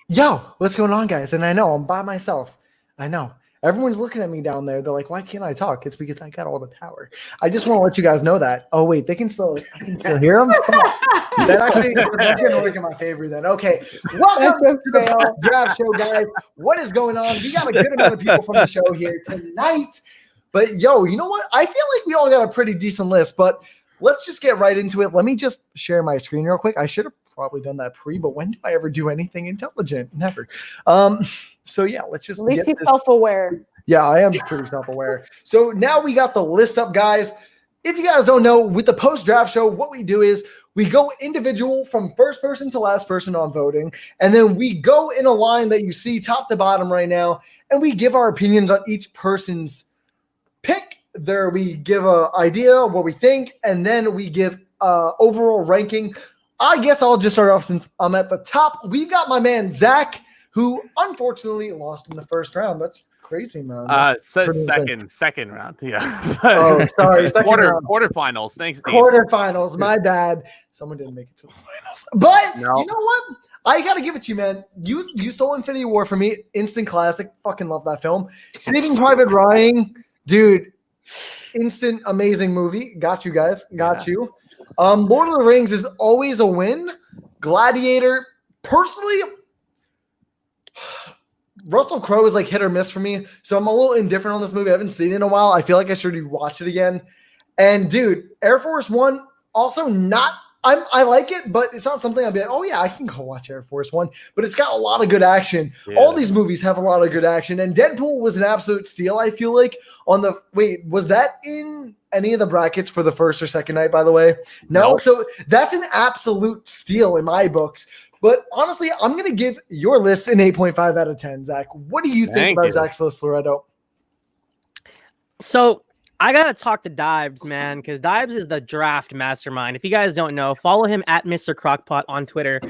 Yo, what's going on, guys? And I know I'm by myself. I know. Everyone's looking at me down there. They're like, why can't I talk? It's because I got all the power. I just want to let you guys know that. Oh, wait, I can still hear them? That's going to work in my favor then. Okay. Welcome to the Post Draft Show, guys. What is going on? We got a good amount of people from the show here tonight. But yo, you know what? I feel like we all got a pretty decent list, but let's just get right into it. Let me just share my screen real quick. I should have probably done that but when do I ever do anything intelligent? Never. So yeah, let's just at least he's self-aware. Yeah, I am pretty self-aware. So now we got the list up, guys. If you guys don't know, with the post-draft show, what we do is we go individual from first person to last person on voting, and then we go in a line that you see top to bottom right now, and we give our opinions on each person's pick. There we give an idea of what we think, and then we give overall ranking. I guess I'll just start off since I'm at the top. We've got my man Zach, who unfortunately lost in the first round. That's crazy, man. It says second round. Yeah. Oh, sorry. Quarterfinals. Thanks, Steve. Quarterfinals. My bad. Someone didn't make it to the finals. But you know what? I got to give it to you, man. You stole Infinity War from me. Instant classic. Fucking love that film. Saving Private Ryan. Dude, instant amazing movie. Got you guys. Got you. Lord of the Rings is always a win. Gladiator, personally, Russell Crowe is like hit or miss for me. So I'm a little indifferent on this movie. I haven't seen it in a while. I feel like I should watch it again. And dude, Air Force One, also not. I like it, but it's not something I'd be like, oh yeah, I can go watch Air Force One. But it's got a lot of good action. Yeah. All these movies have a lot of good action. And Deadpool was an absolute steal, I feel like. Was that in any of the brackets for the first or second night, by the way? No. So that's an absolute steal in my books. But honestly, I'm going to give your list an 8.5 out of 10, Zach. What do you think about Zach's list, Loretto? So I got to talk to Dibes, man, because Dibes is the draft mastermind. If you guys don't know, follow him at Mr. Crockpot on Twitter.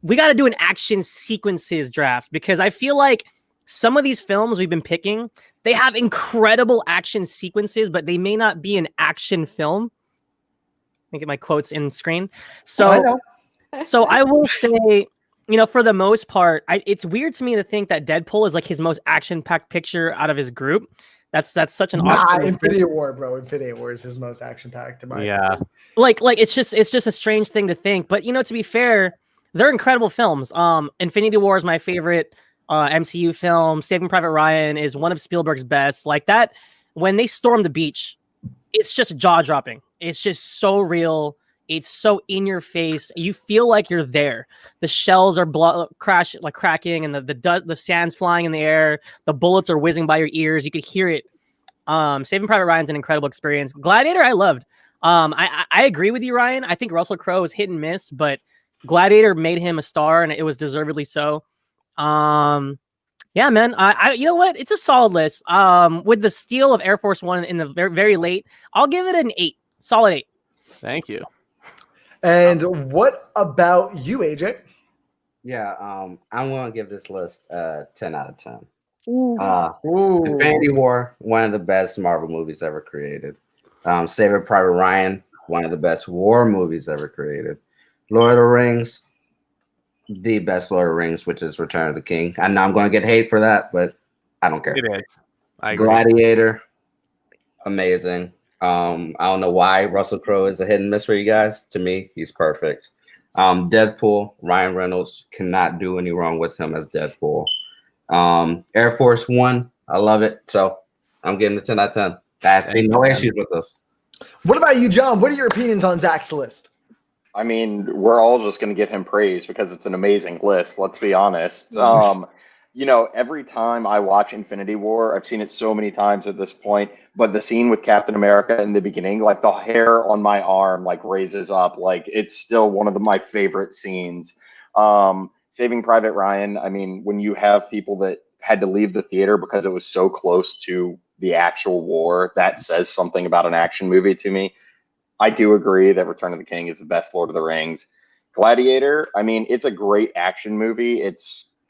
We got to do an action sequences draft because I feel like some of these films we've been picking, they have incredible action sequences, but they may not be an action film. Let me get my quotes in screen. So I will say, for the most part, it's weird to me to think that Deadpool is like his most action-packed picture out of his group. That's such an Infinity War, bro. Infinity War is his most action-packed to my opinion. Like it's just a strange thing to think. But to be fair, they're incredible films. Infinity War is my favorite MCU film. Saving Private Ryan is one of Spielberg's best. Like that, when they storm the beach, it's just jaw-dropping. It's just so real. It's so in your face. You feel like you're there. The shells are cracking, and the sand's flying in the air. The bullets are whizzing by your ears. You could hear it. Saving Private Ryan's an incredible experience. Gladiator, I loved. I agree with you, Ryan. I think Russell Crowe is hit and miss, but Gladiator made him a star, and it was deservedly so. Yeah, man. You know what? It's a solid list. With the steal of Air Force One in the very, very late, I'll give it an 8. Solid 8. Thank you. And what about you, AJ? Yeah, I'm going to give this list 10 out of 10. Ooh. Infinity War, one of the best Marvel movies ever created. Saving Private Ryan, one of the best war movies ever created. Lord of the Rings, the best Lord of the Rings, which is Return of the King. I know I'm going to get hate for that, but I don't care. It is. I agree. Gladiator, amazing. I don't know why Russell Crowe is a hit and miss for you guys. To me, he's perfect. Deadpool, Ryan Reynolds, cannot do any wrong with him as Deadpool. Air Force One, I love it. So I'm giving it 10 out of 10. I see no issues with this. What about you, John? What are your opinions on Zach's list? I mean, we're all just going to give him praise because it's an amazing list. Let's be honest. Every time I watch Infinity War, I've seen it so many times at this point, but the scene with Captain America in the beginning, like the hair on my arm, like raises up, like it's still one of my favorite scenes. Saving Private Ryan. I mean, when you have people that had to leave the theater because it was so close to the actual war, that says something about an action movie to me. I do agree that Return of the King is the best Lord of the Rings. Gladiator, I mean, it's a great action movie.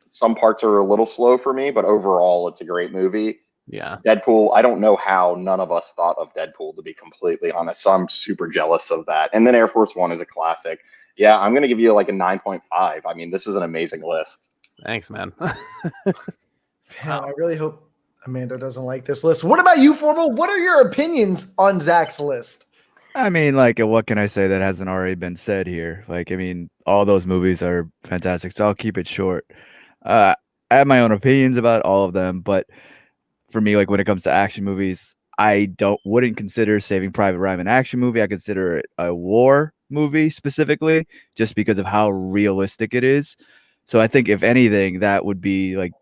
Some parts are a little slow for me, but overall, it's a great movie. Yeah. Deadpool, I don't know how none of us thought of Deadpool, to be completely honest. So I'm super jealous of that. And then Air Force One is a classic. Yeah, I'm going to give you like a 9.5. I mean, this is an amazing list. Thanks, man. Man, I really hope Amanda doesn't like this list. What about you, Formal? What are your opinions on Zach's list? I mean, like, what can I say that hasn't already been said here? Like, I mean, all those movies are fantastic, so I'll keep it short. I have my own opinions about all of them, but for me, like, when it comes to action movies, I wouldn't consider Saving Private Ryan an action movie. I consider it a war movie specifically, just because of how realistic it is. So I think if anything, that would be like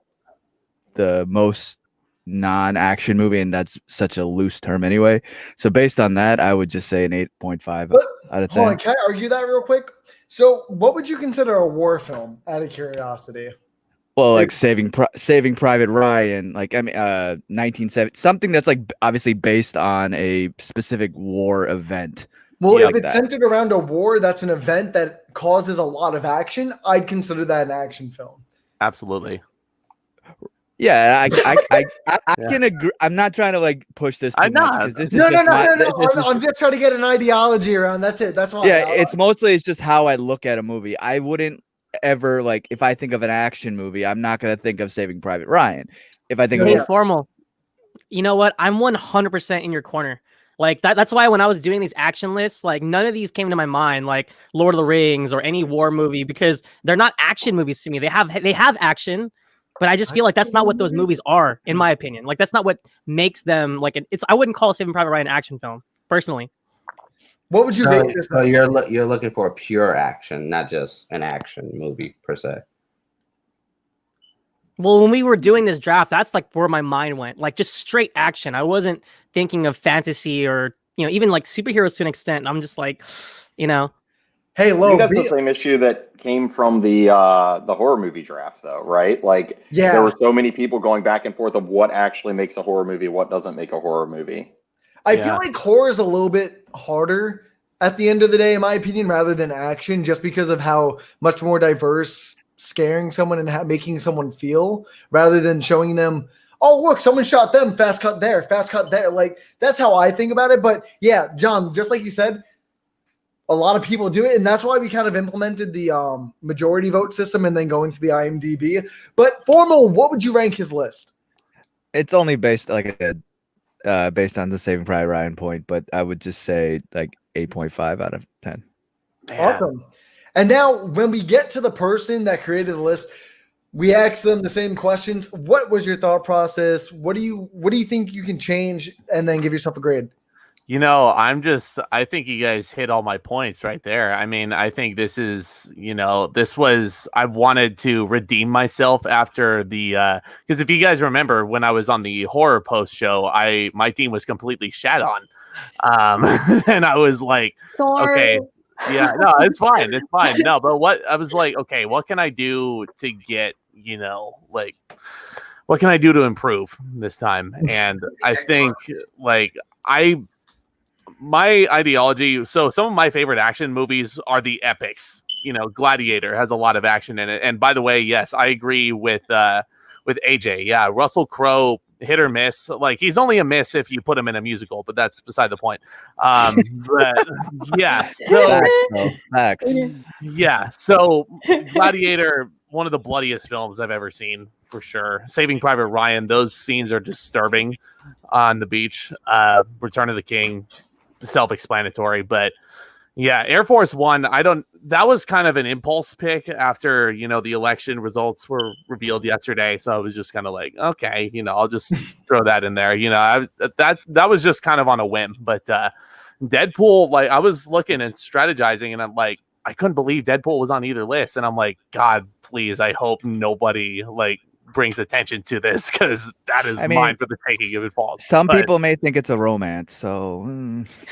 the most non-action movie, and that's such a loose term anyway. So based on that, I would just say an 8.5 But out of hold 10. on, can I argue that real quick? So, what would you consider a war film? Out of curiosity. Well, like Saving Private Ryan, like, I mean, 1970, something that's like obviously based on a specific war event. Well, Yeah, if like it's that. centered around a war, that's an event that causes a lot of action. I'd consider that an action film. Absolutely. Yeah, I Yeah. can agree. I'm not trying to like push this too I'm not. much, 'cause this is No. just my- this is I'm just trying to get an ideology around. That's it. That's why. Yeah, it's just how I look at a movie. I wouldn't ever, like, if I think of an action movie, I'm not gonna think of Saving Private Ryan. If I think of Hey, a, Formal. You know what? I'm 100% in your corner. Like that's why when I was doing these action lists, like none of these came to my mind, like Lord of the Rings or any war movie, because they're not action movies to me. They have action, but I just feel like that's not what those movies are, in my opinion. Like that's not what makes them like it's. I wouldn't call Saving Private Ryan an action film, personally. What would you So, base this so on? you're looking for a pure action, not just an action movie per se. Well, when we were doing this draft, that's like where my mind went, like just straight action. I wasn't thinking of fantasy or even like superheroes to an extent. I'm just like, Hey, I Lo, think that's the same issue that came from the horror movie draft, though, right? Like, Yeah. there were so many people going back and forth of what actually makes a horror movie, what doesn't make a horror movie. I feel like horror is a little bit harder at the end of the day, in my opinion, rather than action, just because of how much more diverse scaring someone and making someone feel, rather than showing them, oh, look, someone shot them, fast cut there. Like, that's how I think about it. But yeah, John, just like you said, a lot of people do it, and that's why we kind of implemented the majority vote system and then going to the IMDb. But Formal, what would you rank his list? it's only based, like I said, based on the Saving Private Ryan point, but I would just say like 8.5 out of 10. Man. Awesome. And now, when we get to the person that created the list, we ask them the same questions. What was your thought process? What do you think you can change, and then give yourself a grade? I think you guys hit all my points right there. I mean, I think I wanted to redeem myself after the, because if you guys remember when I was on the horror post show, my team was completely shat on. And I was like, okay, yeah, no, it's fine. No, but I was like, okay, what can I do to get, what can I do to improve this time? And I think my ideology, so some of my favorite action movies are the epics. Gladiator has a lot of action in it. And by the way, yes, I agree with AJ. Yeah, Russell Crowe, hit or miss. Like, he's only a miss if you put him in a musical, but that's beside the point. But yeah, so Facts. yeah, so Gladiator, one of the bloodiest films I've ever seen, for sure. Saving Private Ryan, those scenes are disturbing on the beach. Return of the King, self-explanatory, but yeah, Air Force One, that was kind of an impulse pick after, the election results were revealed yesterday. So I was just kind of like, okay, I'll just throw that in there. That was just kind of on a whim. But Deadpool, like, I was looking and strategizing, and I'm like, I couldn't believe Deadpool was on either list. And I'm like, God, please, I hope nobody brings attention to this, because that is mine for the taking if it falls. Some But people may think it's a romance, so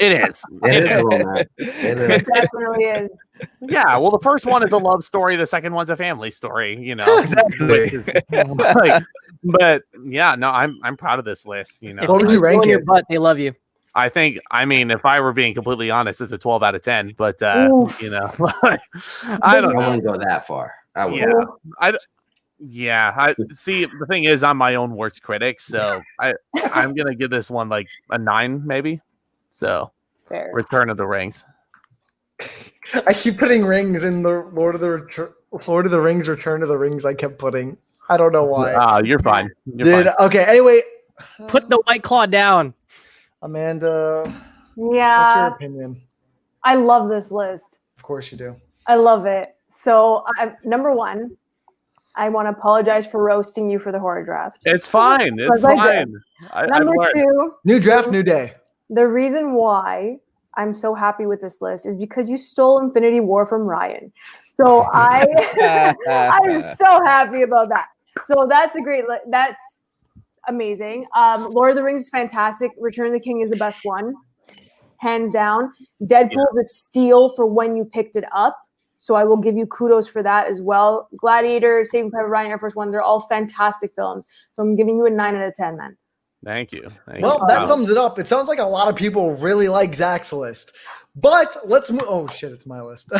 it is. It is romance. It is. It definitely is. Yeah, well, the first one is a love story. The second one's a family story. Exactly. which is, but yeah, no, I'm proud of this list. If What would they you rank blow your it? butt, they love you. I mean, if I were being completely honest, it's a 12 out of 10. But Oof. I don't I know. wouldn't go that far. I would. Yeah, I see. The thing is, I'm my own worst critic, so I'm gonna give this one like a 9, maybe. So, Fair. Return of the Rings. I keep putting rings in the Lord of the Lord of the Rings, Return of the Rings. I kept putting. I don't know why. You're fine. You're Dude, fine. okay. Anyway, Put the White Claw down. Amanda, what's your Yeah, opinion? I love this list. Of course you do. I love it. So, number one, I want to apologize for roasting you for the horror draft. It's fine. It's Because I did. fine. I've Number learned. two, New draft, new day. the reason why I'm so happy with this list is because you stole Infinity War from Ryan. So I'm so happy about that. So that's a great. That's amazing. Lord of the Rings is fantastic. Return of the King is the best one, hands down. Deadpool is a steal for when you picked it up. So I will give you kudos for that as well. Gladiator, Saving Private Ryan, Air Force One, they're all fantastic films. So I'm giving you a 9 out of 10, man. Thank you. Well, that sums it up. It sounds like a lot of people really like Zach's list. But let's move. Oh, shit, it's my list.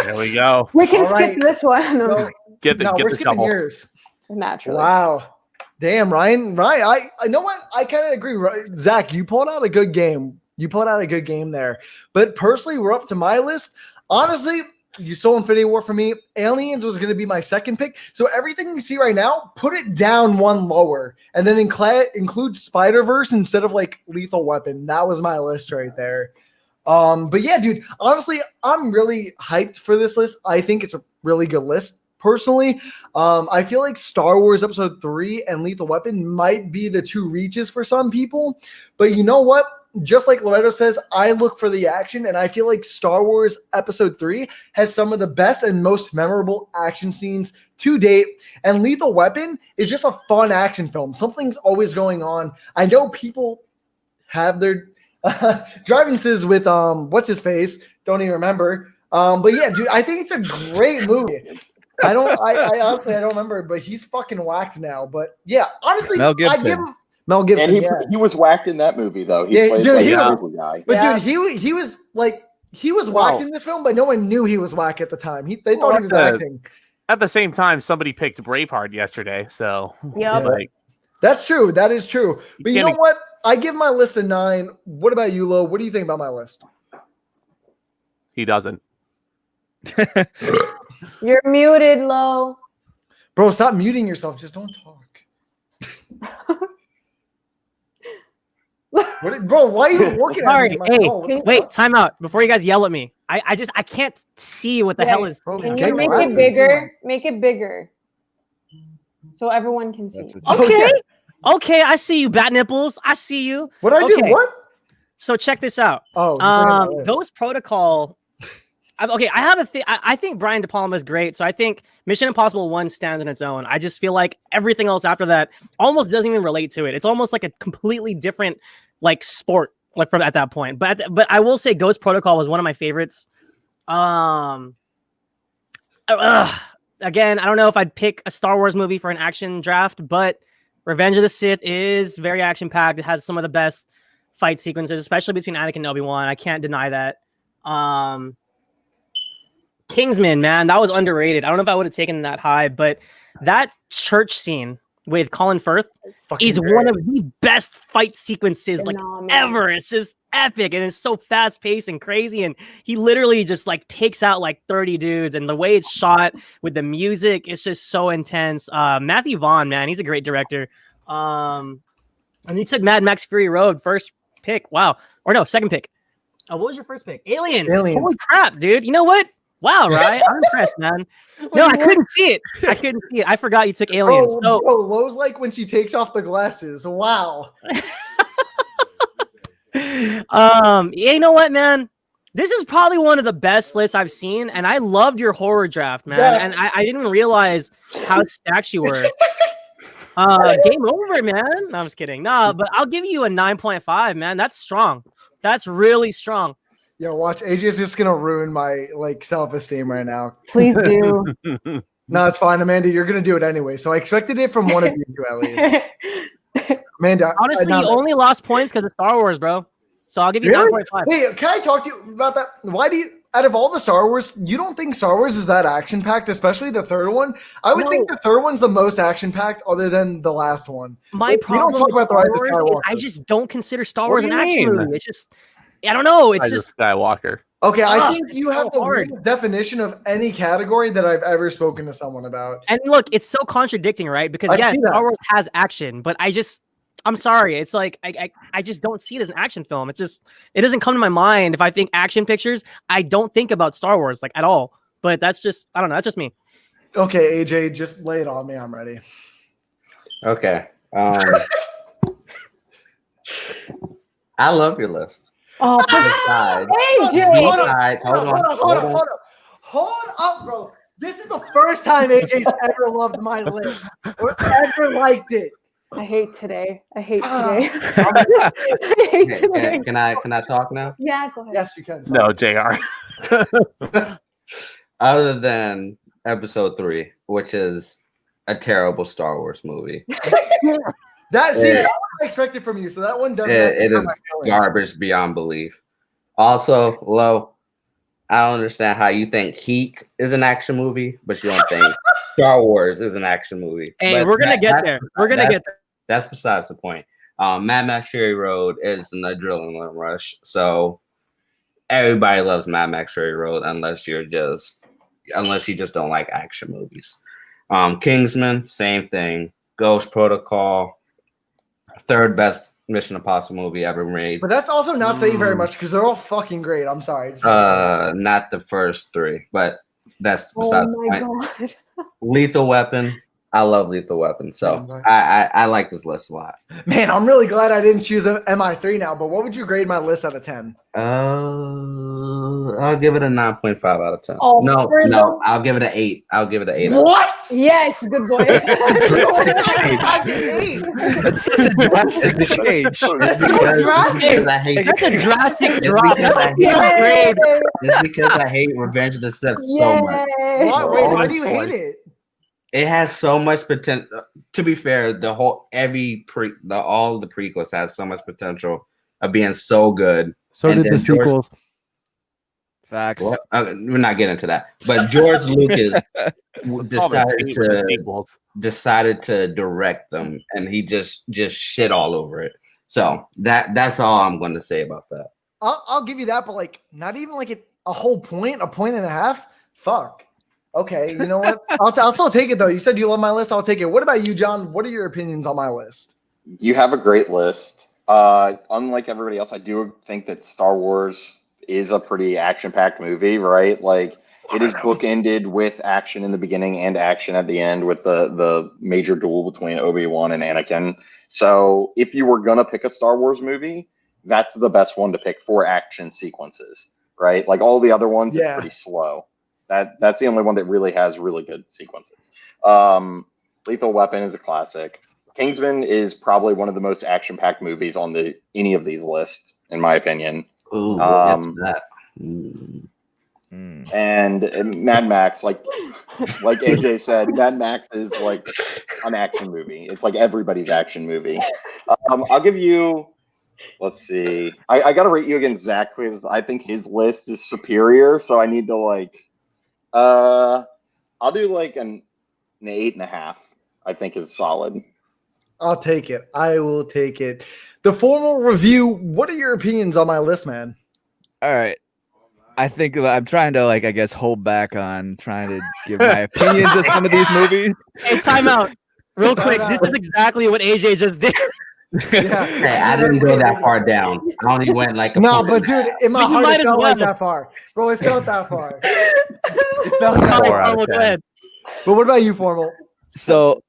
There we go. We can All skip right. this one. So, Get the no, we're get the skipping shovel. yours. Naturally. Wow. Damn, Ryan. I know what? I kind of agree. Zach, you pulled out a good game. You pulled out a good game there. But personally, we're up to my list. Honestly, you stole Infinity War for me. Aliens was going to be my second pick. So everything you see right now, put it down one lower. And then include Spider-Verse instead of like Lethal Weapon. That was my list right there. But yeah, dude, honestly, I'm really hyped for this list. I think it's a really good list. Personally, I feel like Star Wars Episode 3 and Lethal Weapon might be the two reaches for some people. But you know what? Just like Loretto says, I look for the action, and I feel like Star Wars Episode 3 has some of the best and most memorable action scenes to date. And Lethal Weapon is just a fun action film. Something's always going on. I know people have their drive-ins with what's his face? Don't even remember. But yeah, dude, I think it's a great movie. I honestly don't remember, but he's fucking whacked now. But yeah, honestly, Mel I Gibson. give him Mel Gibson. And yeah. he was whacked in that movie though. He Yeah, played dude, like he a was- crazy guy. But Yeah. dude, he was whacked in this film, but no one knew he was whack at the time. They thought he was Well, acting. At the same time, somebody picked Braveheart yesterday, so Yep. like That's true. That is true. But you can't- know what? I give my list a 9. What about you, Lo? What do you think about my list? he doesn't. You're muted, Lo. Bro, stop muting yourself. Just don't talk. Bro, why are you looking at Sorry. me? Hey, Oh, wait, time out before you guys yell at me. I can't see what the hell is. Bro, Can get you make quiet. it bigger? Make it bigger. So everyone can see. That's what you- Okay. Okay. Okay, I see you, bat nipples. I see you. What did I do? Okay. What? So check this out. Oh, just ran my list. Ghost Protocol. Okay, I have a thing. I think Brian De Palma is great. So I think Mission Impossible 1 stands on its own. I just feel like everything else after that almost doesn't even relate to it. It's almost like a completely different like sport like from at that point. But I will say Ghost Protocol was one of my favorites. Again, I don't know if I'd pick a Star Wars movie for an action draft, but Revenge of the Sith is very action packed. It has some of the best fight sequences, especially between Anakin and Obi-Wan. I can't deny that. Kingsman, man, that was underrated. I don't know if I would have taken that high, but that church scene with Colin Firth Fucking is great. one of the best fight sequences like Phenomenal. ever. It's just epic and it's so fast paced and crazy. And he literally just like takes out like 30 dudes. And the way it's shot with the music, it's just so intense. Matthew Vaughn, man, he's a great director. And he took Mad Max Fury Road first pick. Wow. Or no, second pick. What was your first pick? Aliens. Aliens. Holy crap, dude. You know what? Wow, right? I'm impressed, man. No, I couldn't see it. I forgot you took Aliens. Bro, So Lowe's like when she takes off the glasses. Wow. you know what, man? This is probably one of the best lists I've seen, and I loved your horror draft, man. Yeah. And I didn't realize how stacked you were. Game over, man. No, I'm just kidding. No, but I'll give you a 9.5, man. That's strong. That's really strong. Yo, watch. AJ's just gonna ruin my like self-esteem right now. Please do. No, it's fine, Amanda. You're gonna do it anyway. So I expected it from one of you two at least. Amanda, Honestly, you only lost points because of Star Wars, bro. So I'll give you Really? 9.5. Hey, can I talk to you about that? Why do you, out of all the Star Wars, you don't think Star Wars is that action packed, especially the third one? I would think No. the third one's the most action packed, other than the last one. My We don't problem talk with about the Star Rise of Wars is Skywalker. I just don't consider Star What Wars do an you action mean? movie. It's just, I don't know. It's Rise of just, Skywalker. Okay, I Ah, think you it's have so the hard. weirdest definition of any category that I've ever spoken to someone about. And look, it's so contradicting, right? Because I yes, see that. Star Wars has action, but I'm sorry, it's like I just don't see it as an action film. It doesn't come to my mind. If I think action pictures, I don't think about Star Wars like at all. But that's just I don't know. That's just me. Okay, AJ, just lay it on me. I'm ready. Okay. I love your list. Oh, Besides, AJ! besides, hold on. Hold up, bro. This is the first time AJ's ever loved my list or ever liked it. I hate today. I hate Ah. today. I hate today. Can I talk now? Yeah, go ahead. Yes, you can. No, JR. Other than Episode 3, which is a terrible Star Wars movie, That Yeah. one I expected from you, so that one doesn't. it hurt is my feelings. garbage beyond belief. Also, Lo, I don't understand how you think Heat is an action movie, but you don't think Star Wars is an action movie. Hey, But we're gonna get that's- there. We're gonna that's- get there. That's besides the point. Mad Max Fury Road is an adrenaline rush, so everybody loves Mad Max Fury Road unless you just don't like action movies. Kingsman, same thing. Ghost Protocol, third best Mission Impossible movie ever made. But that's also not saying very much because they're all fucking great. I'm sorry. It's Not the first three, but that's Oh besides the my point. god. Lethal Weapon. I love Lethal Weapon, so Yeah, I like this list a lot. Man, I'm really glad I didn't choose MI3 now. But what would you grade my list out of 10? I'll give it a 9.5 out of 10. Oh, no, for the- I'll give it an 8. I'll give it an 8. What? Yes, good boy. I did 8. That's such a drastic change. It's so drastic. because I hate That's a drastic It's drop. because I hate- Yay! it's because I hate Revenge of the Sith so much. Yay! Why, For wait, all why its do you hate points. it? It has so much potential. To be fair, all the prequels has so much potential of being so good. So And did then the George- sequels. Facts. Well, we're not getting into that. But George Lucas decided to direct them, and he just shit all over it. So that's all I'm going to say about that. I'll give you that, but like not even like a whole point, a point and a half. Fuck. Okay, you know what? I'll still take it though. You said you love my list. I'll take it. What about you, John? What are your opinions on my list? You have a great list. Unlike everybody else, I do think that Star Wars is a pretty action-packed movie, right? Like it is bookended with action in the beginning and action at the end with the major duel between Obi-Wan and Anakin. So if you were gonna pick a Star Wars movie, that's the best one to pick for action sequences, right? Like all the other ones, Yeah. it's pretty slow. That's the only one that really has really good sequences. Lethal Weapon is a classic. Kingsman is probably one of the most action-packed movies on any of these lists, in my opinion. Ooh, we'll get to that. And Mad Max, like AJ said, Mad Max is like an action movie. It's like everybody's action movie. I'll give you. Let's see. I got to rate you against Zach because I think his list is superior. So I need to like. I'll do like an 8.5. I think is solid. I'll take it. I will take it. The formal review. What are your opinions on my list, man? All right. I think I'm trying to, like, I guess, hold back on trying to give my opinions of some of these movies. Hey, time out. Real quick. This is exactly what AJ just did. Yeah. Hey, I didn't go that far down. I only went like a No, point but and a half. dude, in my But you heart, might it as felt like well. that far. Bro, it felt that far. It felt All that right, far. out of Carlo, go 10. ahead. But what about you, Formal? So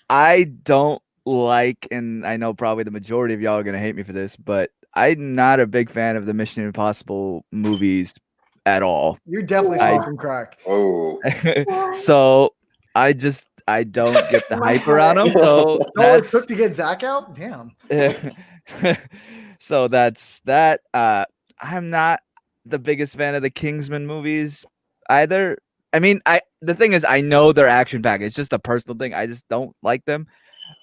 I don't like, and I know probably the majority of y'all are going to hate me for this, but I'm not a big fan of the Mission Impossible movies at all. You're definitely I- smoking crack. Oh, So I don't get the hype around them. So That's all it that's took to get Zach out? Damn. so that's that. I'm not the biggest fan of the Kingsman movies either. I mean, the thing is, I know they're action packed. It's just a personal thing. I just don't like them.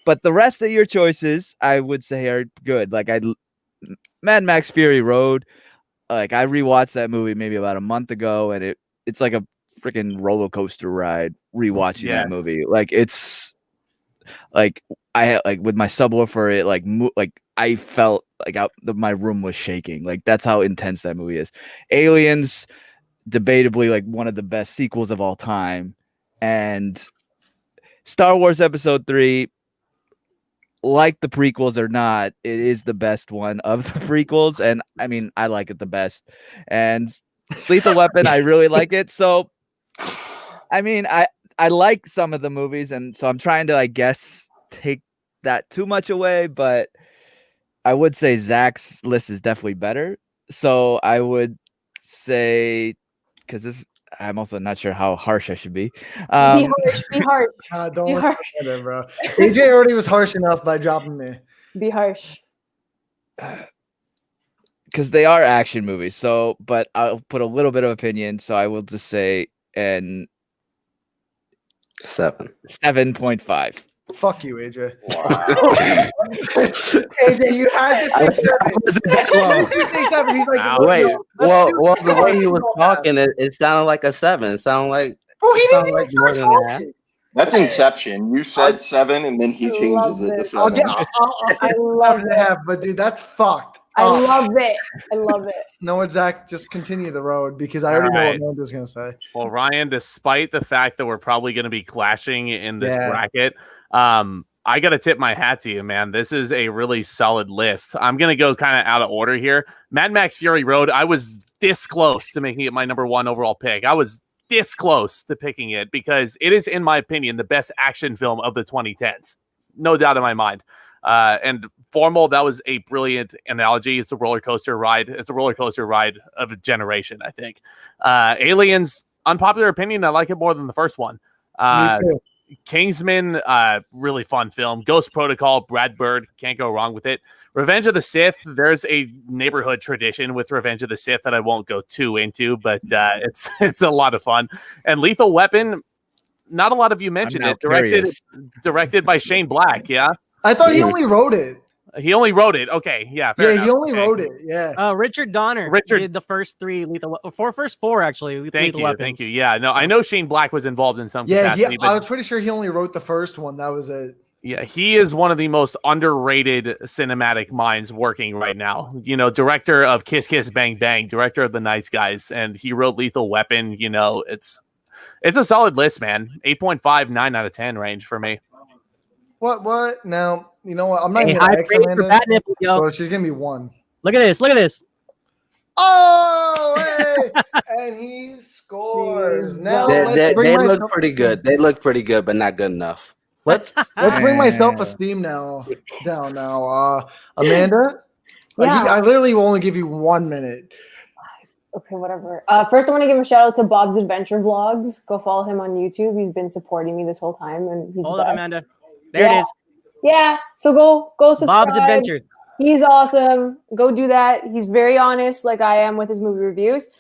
But the rest of your choices, I would say, are good. Like Mad Max Fury Road. Like I rewatched that movie maybe about a month ago, and it's like a freaking roller coaster ride rewatching that Yes. movie. Like it's like I had like with my subwoofer, it like I felt like my room was shaking. Like that's how intense that movie is. Aliens, debatably like one of the best sequels of all time, and Star Wars Episode 3, like the prequels or not, it is the best one of the prequels, and I mean I like it the best. And Lethal Weapon, I really like it. So I mean I like some of the movies, and so I'm trying to, I guess, take that too much away, but I would say Zach's list is definitely better. So I would say, because I'm also not sure how harsh I should be. Be harsh. Be harsh. Don't Be listen harsh. to him, bro. AJ already was harsh enough by dropping me. Be harsh. Because they are action movies. So, but I'll put a little bit of opinion. So I will just say an 7.5. Fuck you, AJ. Wow. AJ, you had to think 7. You think 7. He's like, Wow. "No, Wait, let's well, do the way he was 7.5." talking, it sounded like a 7. It sounded like Bro, he didn't sounded even like more start than a half. talking. That's Inception. You said 7, and then he I changes love it to it. 7. I'll say I love 7.5, but dude, that's fucked. I love it. I love it. No, what, Zach, just continue the road because I already know Alright. what Amanda's gonna say. Well, Ryan, despite the fact that we're probably going to be clashing in this Yeah. bracket, I got to tip my hat to you, man. This is a really solid list. I'm going to go kind of out of order here. Mad Max Fury Road, I was this close to making it my number 1 overall pick. I was this close to picking it because it is, in my opinion, the best action film of the 2010s. No doubt in my mind. And Formal, that was a brilliant analogy. It's a roller coaster ride. It's a roller coaster ride of a generation, I think. Aliens, unpopular opinion, I like it more than the first one. Me too. Kingsman, really fun film. Ghost Protocol, Brad Bird, can't go wrong with it. Revenge of the Sith, there's a neighborhood tradition with Revenge of the Sith that I won't go too into, but it's a lot of fun. And Lethal Weapon, not a lot of you mentioned now it. curious. Directed by Shane Black, yeah? I thought he only wrote it. He only wrote it. Okay, yeah. fair Yeah, he enough. only Okay. wrote it. Yeah. Richard Donner did the first 3 first 4 actually. Thank Lethal you. Weapons. Thank you. Yeah, no, I know Shane Black was involved in some Yeah, capacity, I but was pretty sure he only wrote the first one. That was it. yeah, he is one of the most underrated cinematic minds working right now. You know, director of Kiss Kiss Bang Bang, director of The Nice Guys, and he wrote Lethal Weapon. You know, it's a solid list, man. 8.5, 9 out of 10 range for me. What? Now, you know what? I'm not Hey, even high gonna X praise for Amanda. Bat Nipple, yo. So she's gonna be 1. Look at this. Look at this. Oh, hey! And he scores. Now They bring my look self- pretty good. They look pretty good, but not good enough. Let's bring my self-esteem down now. Amanda, Yeah. I literally will only give you 1 minute. Okay, whatever. First, I want to give a shout out to Bob's Adventure Vlogs. Go follow him on YouTube. He's been supporting me this whole time, and he's Hold the up, best. Amanda. There it is. Yeah, so go subscribe. Bob's Adventure. He's awesome. Go do that. He's very honest, like I am with his movie reviews.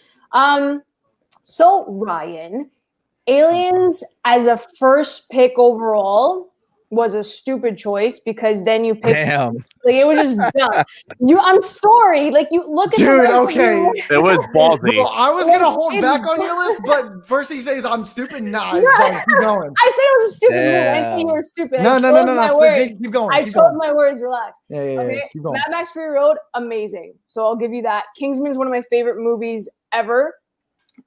So Ryan, Aliens as a first pick overall was a stupid choice because then you picked Damn. like it was just dumb. I'm sorry. Like you look at the Dude, rest of okay. your- It was ballsy. Well, I was gonna hold It's back on your list, but first he says I'm stupid. Nah, it's Yeah. done. Keep going. I said it was a stupid movie. I said Damn. you were stupid. No. I chose my words. Keep going. I Keep chose going. my words. Relax. Yeah. Okay. Keep going. Mad Max Fury Road, amazing. So I'll give you that. Kingsman's one of my favorite movies ever.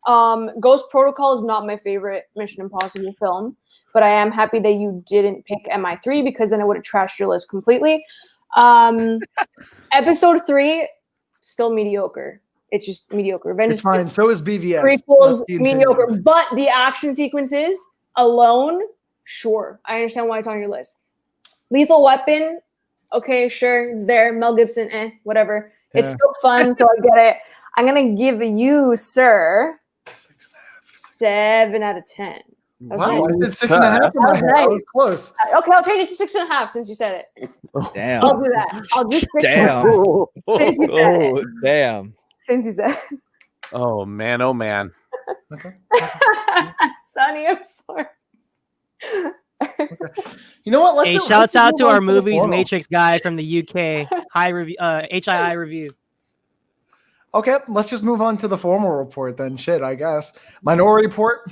Ghost Protocol is not my favorite Mission Impossible film, but I am happy that you didn't pick MI3 because then I would have trashed your list completely. Episode 3, still mediocre. It's just mediocre. Revenge It's of the fine. So is BVS. prequels, Let's continue. mediocre. But the action sequences alone, sure. I understand why it's on your list. Lethal Weapon, okay, sure, it's there. Mel Gibson, whatever. It's Yeah. still fun, so I get it. I'm gonna give you, sir, 7 out of 10. That's Wow, nice. I said 6.5 in my That was head. I was nice. close. Okay, I'll change it to 6.5 since you said it. I'll Damn. do that. I'll do 6.5 Damn. since you said it. Oh, damn. Since you said Oh man, oh man. Okay. it. Sonny, I'm sorry. You know what? Let's Hey, let's shouts just out move to on our the movies formal. Matrix guy from the UK. HII review. Okay, let's just move on to the formal report then. Shit, I guess. Minority Report.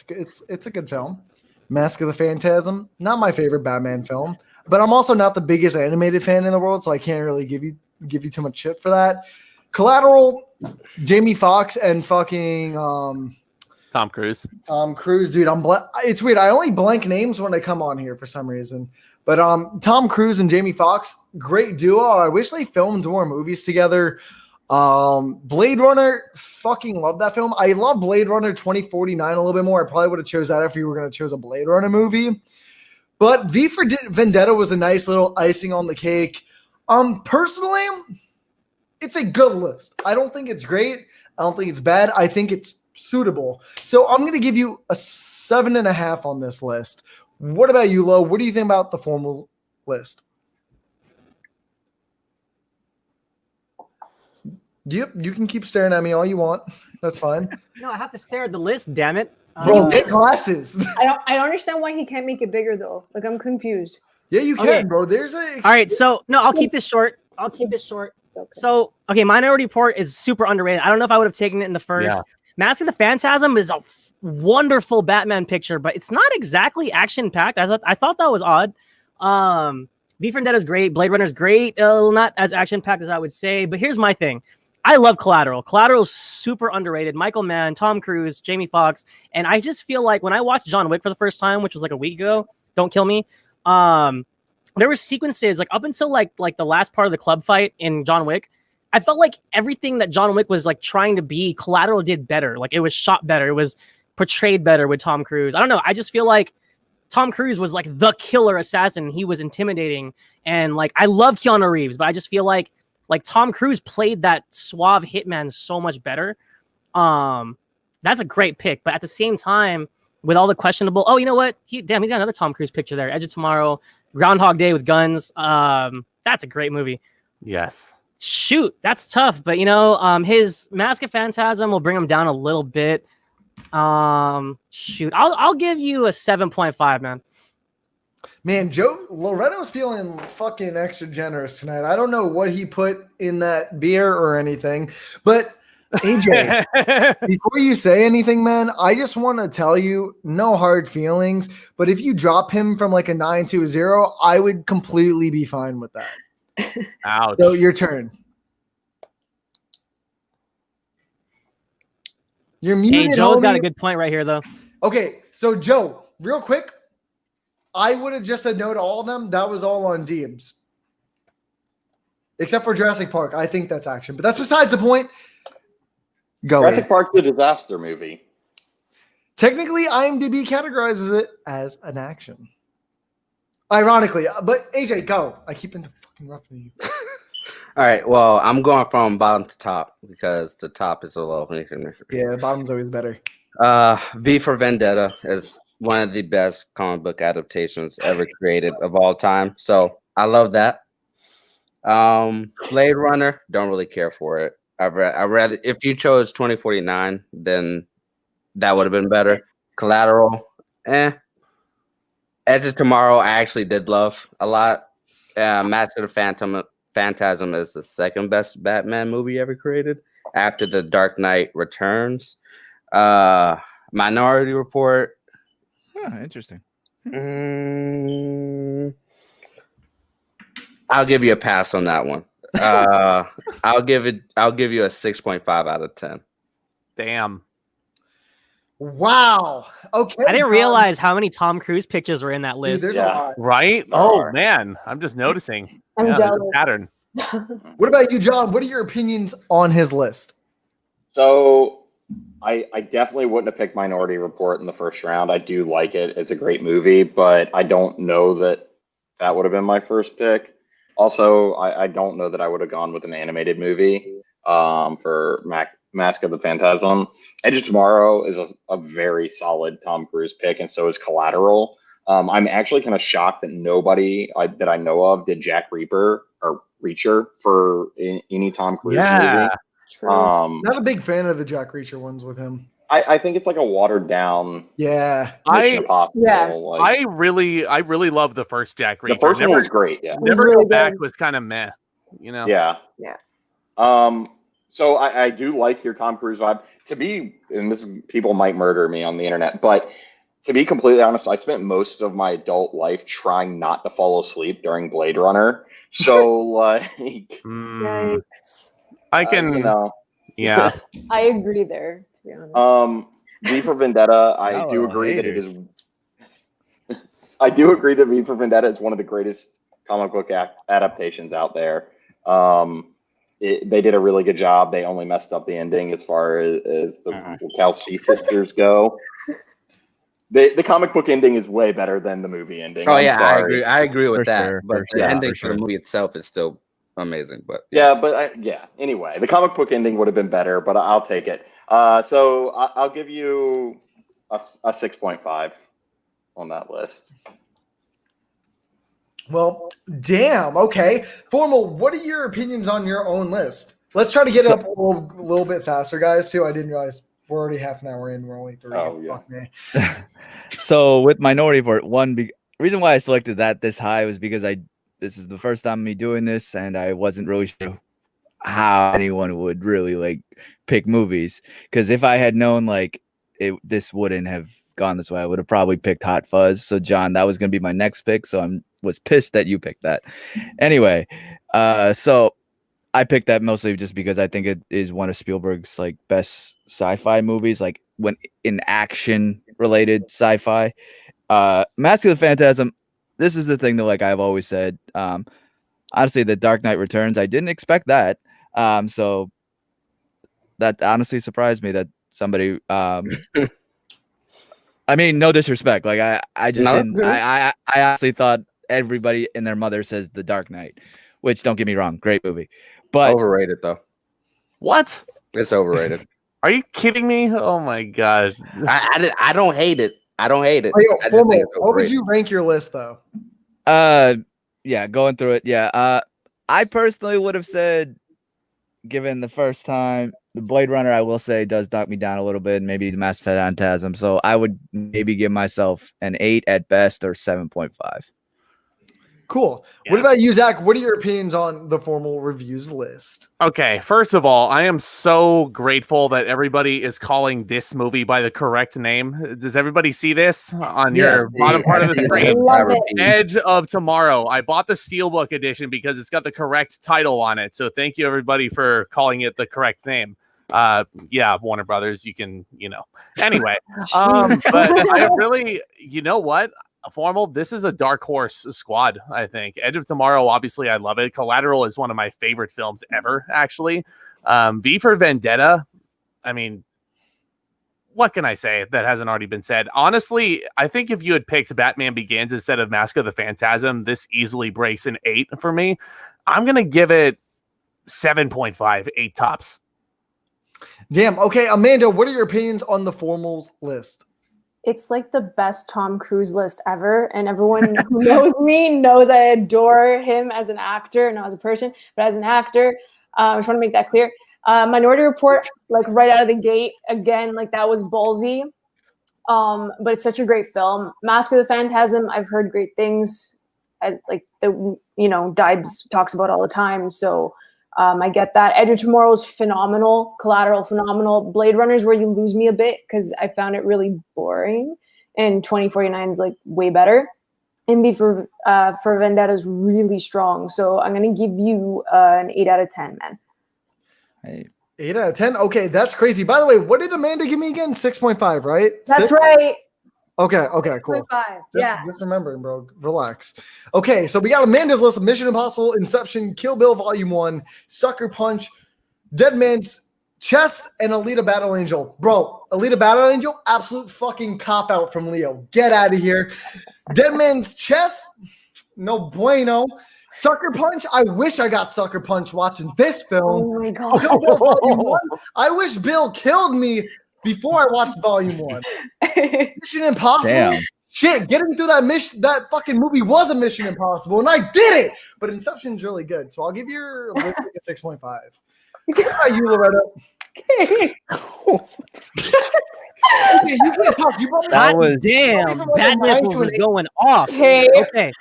It's a good film. Mask of the Phantasm, not my favorite Batman film. but I'm also not the biggest animated fan in the world, so I can't really give you too much shit for that. Collateral, Jamie Foxx and fucking Tom Cruise. Tom Cruise, dude. It's weird. I only blank names when I come on here for some reason. But Tom Cruise and Jamie Foxx, great duo. I wish they filmed more movies together. Blade Runner, fucking love that film. I love Blade Runner 2049 a little bit more. I probably would have chose that if you were going to choose a Blade Runner movie. But V for Vendetta was a nice little icing on the cake. Personally, it's a good list. I don't think it's great. I don't think it's bad. I think it's suitable. So I'm going to give you a 7.5 on this list. What about you, Lo? What do you think about the formal list? Yep, you can keep staring at me all you want. That's fine. No, I have to stare at the list, damn it. Bro, get glasses. I don't understand why he can't make it bigger though. Like I'm confused. Yeah, you can, Okay. bro. All right, so no, I'll keep this short. Okay. So, okay, Minority Report is super underrated. I don't know if I would have taken it in the first. Yeah. Mask of the Phantasm is a wonderful Batman picture, but it's not exactly action packed. I thought that was odd. V for Vendetta is great. Blade Runner is great. Not as action packed as I would say, but here's my thing. I love Collateral. Collateral is super underrated. Michael Mann, Tom Cruise, Jamie Foxx, and I just feel like when I watched John Wick for the first time, which was like a week ago, don't kill me. There were sequences like up until like the last part of the club fight in John Wick. I felt like everything that John Wick was like trying to be, Collateral did better. Like it was shot better. It was portrayed better with Tom Cruise. I don't know. I just feel like Tom Cruise was like the killer assassin. He was intimidating. And like, I love Keanu Reeves, but I just feel like Tom Cruise played that suave hitman so much better. That's a great pick. But at the same time, with all the questionable, oh, you know what? He's got another Tom Cruise picture there. Edge of Tomorrow, Groundhog Day with guns. That's a great movie. Yes. Shoot, that's tough. But you know, his Mask of Phantasm will bring him down a little bit. Shoot, I'll give you a 7.5, man. Man, Joe Loretto's feeling fucking extra generous tonight. I don't know what he put in that beer or anything, but AJ, before you say anything, man, I just want to tell you, no hard feelings, but if you drop him from like a 9 to a 0, I would completely be fine with that. Ouch. So your turn. You're muted. Hey, Joe's got homie. a good point right here, though. Okay, so Joe, real quick, I would have just said no to all of them. That was all on Deebs. Except for Jurassic Park. I think that's action, but that's besides the point. Go Jurassic ahead. Park's a disaster movie. Technically, IMDb categorizes it as an action. Ironically, but AJ, go. I keep interrupting you. All right. Well, I'm going from bottom to top because the top is a low. Yeah, the bottom's always better. V for Vendetta is one of the best comic book adaptations ever created of all time. So I love that. Blade Runner, don't really care for it. I read if you chose 2049, then that would have been better. Collateral, Edge of Tomorrow, I actually did love a lot. Mask of the Phantasm is the second best Batman movie ever created after The Dark Knight Returns. Minority Report. Interesting. I'll give you a pass on that one. I'll give you a 6.5 out of 10. Damn. Wow. Okay. I didn't realize how many Tom Cruise pictures were in that Dude, list. there's Yeah. a lot. Right? Oh, man. I'm just noticing. I'm Yeah, there's a jealous. pattern. What about you, John? What are your opinions on his list? So I definitely wouldn't have picked Minority Report in the first round. I do like it. It's a great movie, but I don't know that would have been my first pick. Also, I don't know that I would have gone with an animated movie for Mask of the Phantasm. Edge of Tomorrow is a very solid Tom Cruise pick, and so is Collateral. I'm actually kind of shocked that nobody that I know of did Jack Reaper or Reacher for any Tom Cruise movie. True. Not a big fan of the Jack Reacher ones with him. I think it's like a watered down Yeah. Mission Impossible. Yeah. Like, I really love the first Jack Reacher. the first one was great. Yeah. Never really Go Back good. was kind of meh. You know? Yeah. Yeah. So I do like your Tom Cruise vibe. To be, and this is, people might murder me on the internet, but To be completely honest, I spent most of my adult life trying not to fall asleep during Blade Runner. So, like, Mm, Yikes. I can, you know, yeah. I agree there, to be honest. V for Vendetta, I Y'all do are agree that it haters. is. I do agree that V for Vendetta is one of the greatest comic book adaptations out there. They did a really good job. They only messed up the ending as far as the Wachowski sisters go. The comic book ending is way better than the movie ending. Oh I'm yeah, sorry. I agree with For that. sure, But for the sure, ending for for the sure. movie itself is still amazing. But Yeah, but Anyway, the comic book ending would have been better, but I'll take it. So I'll give you a 6.5 on that list. Well, damn. Okay. Formal, what are your opinions on your own list? Let's try to get So- up a little bit faster, guys, too. I didn't realize we're already half an hour in. We're only 3. Oh, yeah. Fuck me. So with Minority Report, reason why I selected that this high was because this is the first time me doing this, and I wasn't really sure how anyone would really like pick movies. Because if I had known like this wouldn't have gone this way, I would have probably picked Hot Fuzz. So John, that was gonna be my next pick. So I was pissed that you picked that. Anyway, so I picked that mostly just because I think it is one of Spielberg's like best sci-fi movies, like when in action related sci-fi. Mask of the Phantasm. This is the thing that like I've always said. Honestly, The Dark Knight Returns. I didn't expect that. So that honestly surprised me that somebody. I mean, no disrespect. Like I just No, didn't. good. I honestly thought everybody and their mother says The Dark Knight, which don't get me wrong, great movie, but Overrated though. What? It's overrated. Are you kidding me? Oh my gosh. I don't hate it. I don't hate it. Oh, yo, I just Formal, think it's what would overrated. you rank your list, though? yeah, going through it. Yeah. I personally would have said, given the first time, the Blade Runner, I will say, does knock me down a little bit. Maybe the Mask of the Phantasm. So I would maybe give myself an 8 at best or 7.5. Cool. Yeah. What about you, Zach? What are your opinions on the formal reviews list? Okay, first of all, I am so grateful that everybody is calling this movie by the correct name. Does everybody see this on Yes, your bottom part of the screen? Love it. Edge of Tomorrow. I bought the Steelbook edition because it's got the correct title on it. So thank you everybody for calling it the correct name. Yeah, Warner Brothers, you can, Anyway, but I really, you know what? Formal, this is a dark horse squad, I think. Edge of Tomorrow, obviously, I love it. Collateral is one of my favorite films ever, actually. V for Vendetta, I mean, what can I say that hasn't already been said? Honestly, I think if you had picked Batman Begins instead of Mask of the Phantasm, this easily breaks an 8 for me. I'm going to give it 7.5, 8 tops. Damn. Okay, Amanda, what are your opinions on the formals list? It's like the best Tom Cruise list ever. And everyone who knows me knows I adore him as an actor, not as a person, but as an actor. I just want to make that clear. Minority Report, like right out of the gate, again, like that was ballsy. But it's such a great film. Mask of the Phantasm, I've heard great things. Dibes talks about all the time. So I get that. Edge of Tomorrow is phenomenal. Collateral, phenomenal. Blade Runner is where you lose me a bit because I found it really boring. And 2049 is like way better. And V for Vendetta is really strong. So I'm going to give you an 8 out of 10, man. Hey, 8 out of 10? Okay, that's crazy. By the way, what did Amanda give me again? 6.5, right? That's 6? right. Okay, cool. 6.5. Yeah. Just remembering, bro. Relax. Okay, so we got Amanda's list of Mission Impossible, Inception, Kill Bill Volume 1, Sucker Punch, Dead Man's Chest, and Alita Battle Angel. Bro, Alita Battle Angel, absolute fucking cop-out from Leo. Get out of here. Dead Man's Chest, no bueno. Sucker Punch, I wish I got Sucker Punch watching this film. Oh my God. Kill Bill Volume 1, I wish Bill killed me before I watched Volume 1. Mission Impossible. damn. Shit, getting through that fucking movie was a Mission Impossible, and I did it. But Inception's really good, so I'll give your list a 6.5. What about you, Loretta? Okay, you can't talk. You brought me That God was- damn, Probably that from like a 9 nipple to was an 8. going off. Hey. Okay.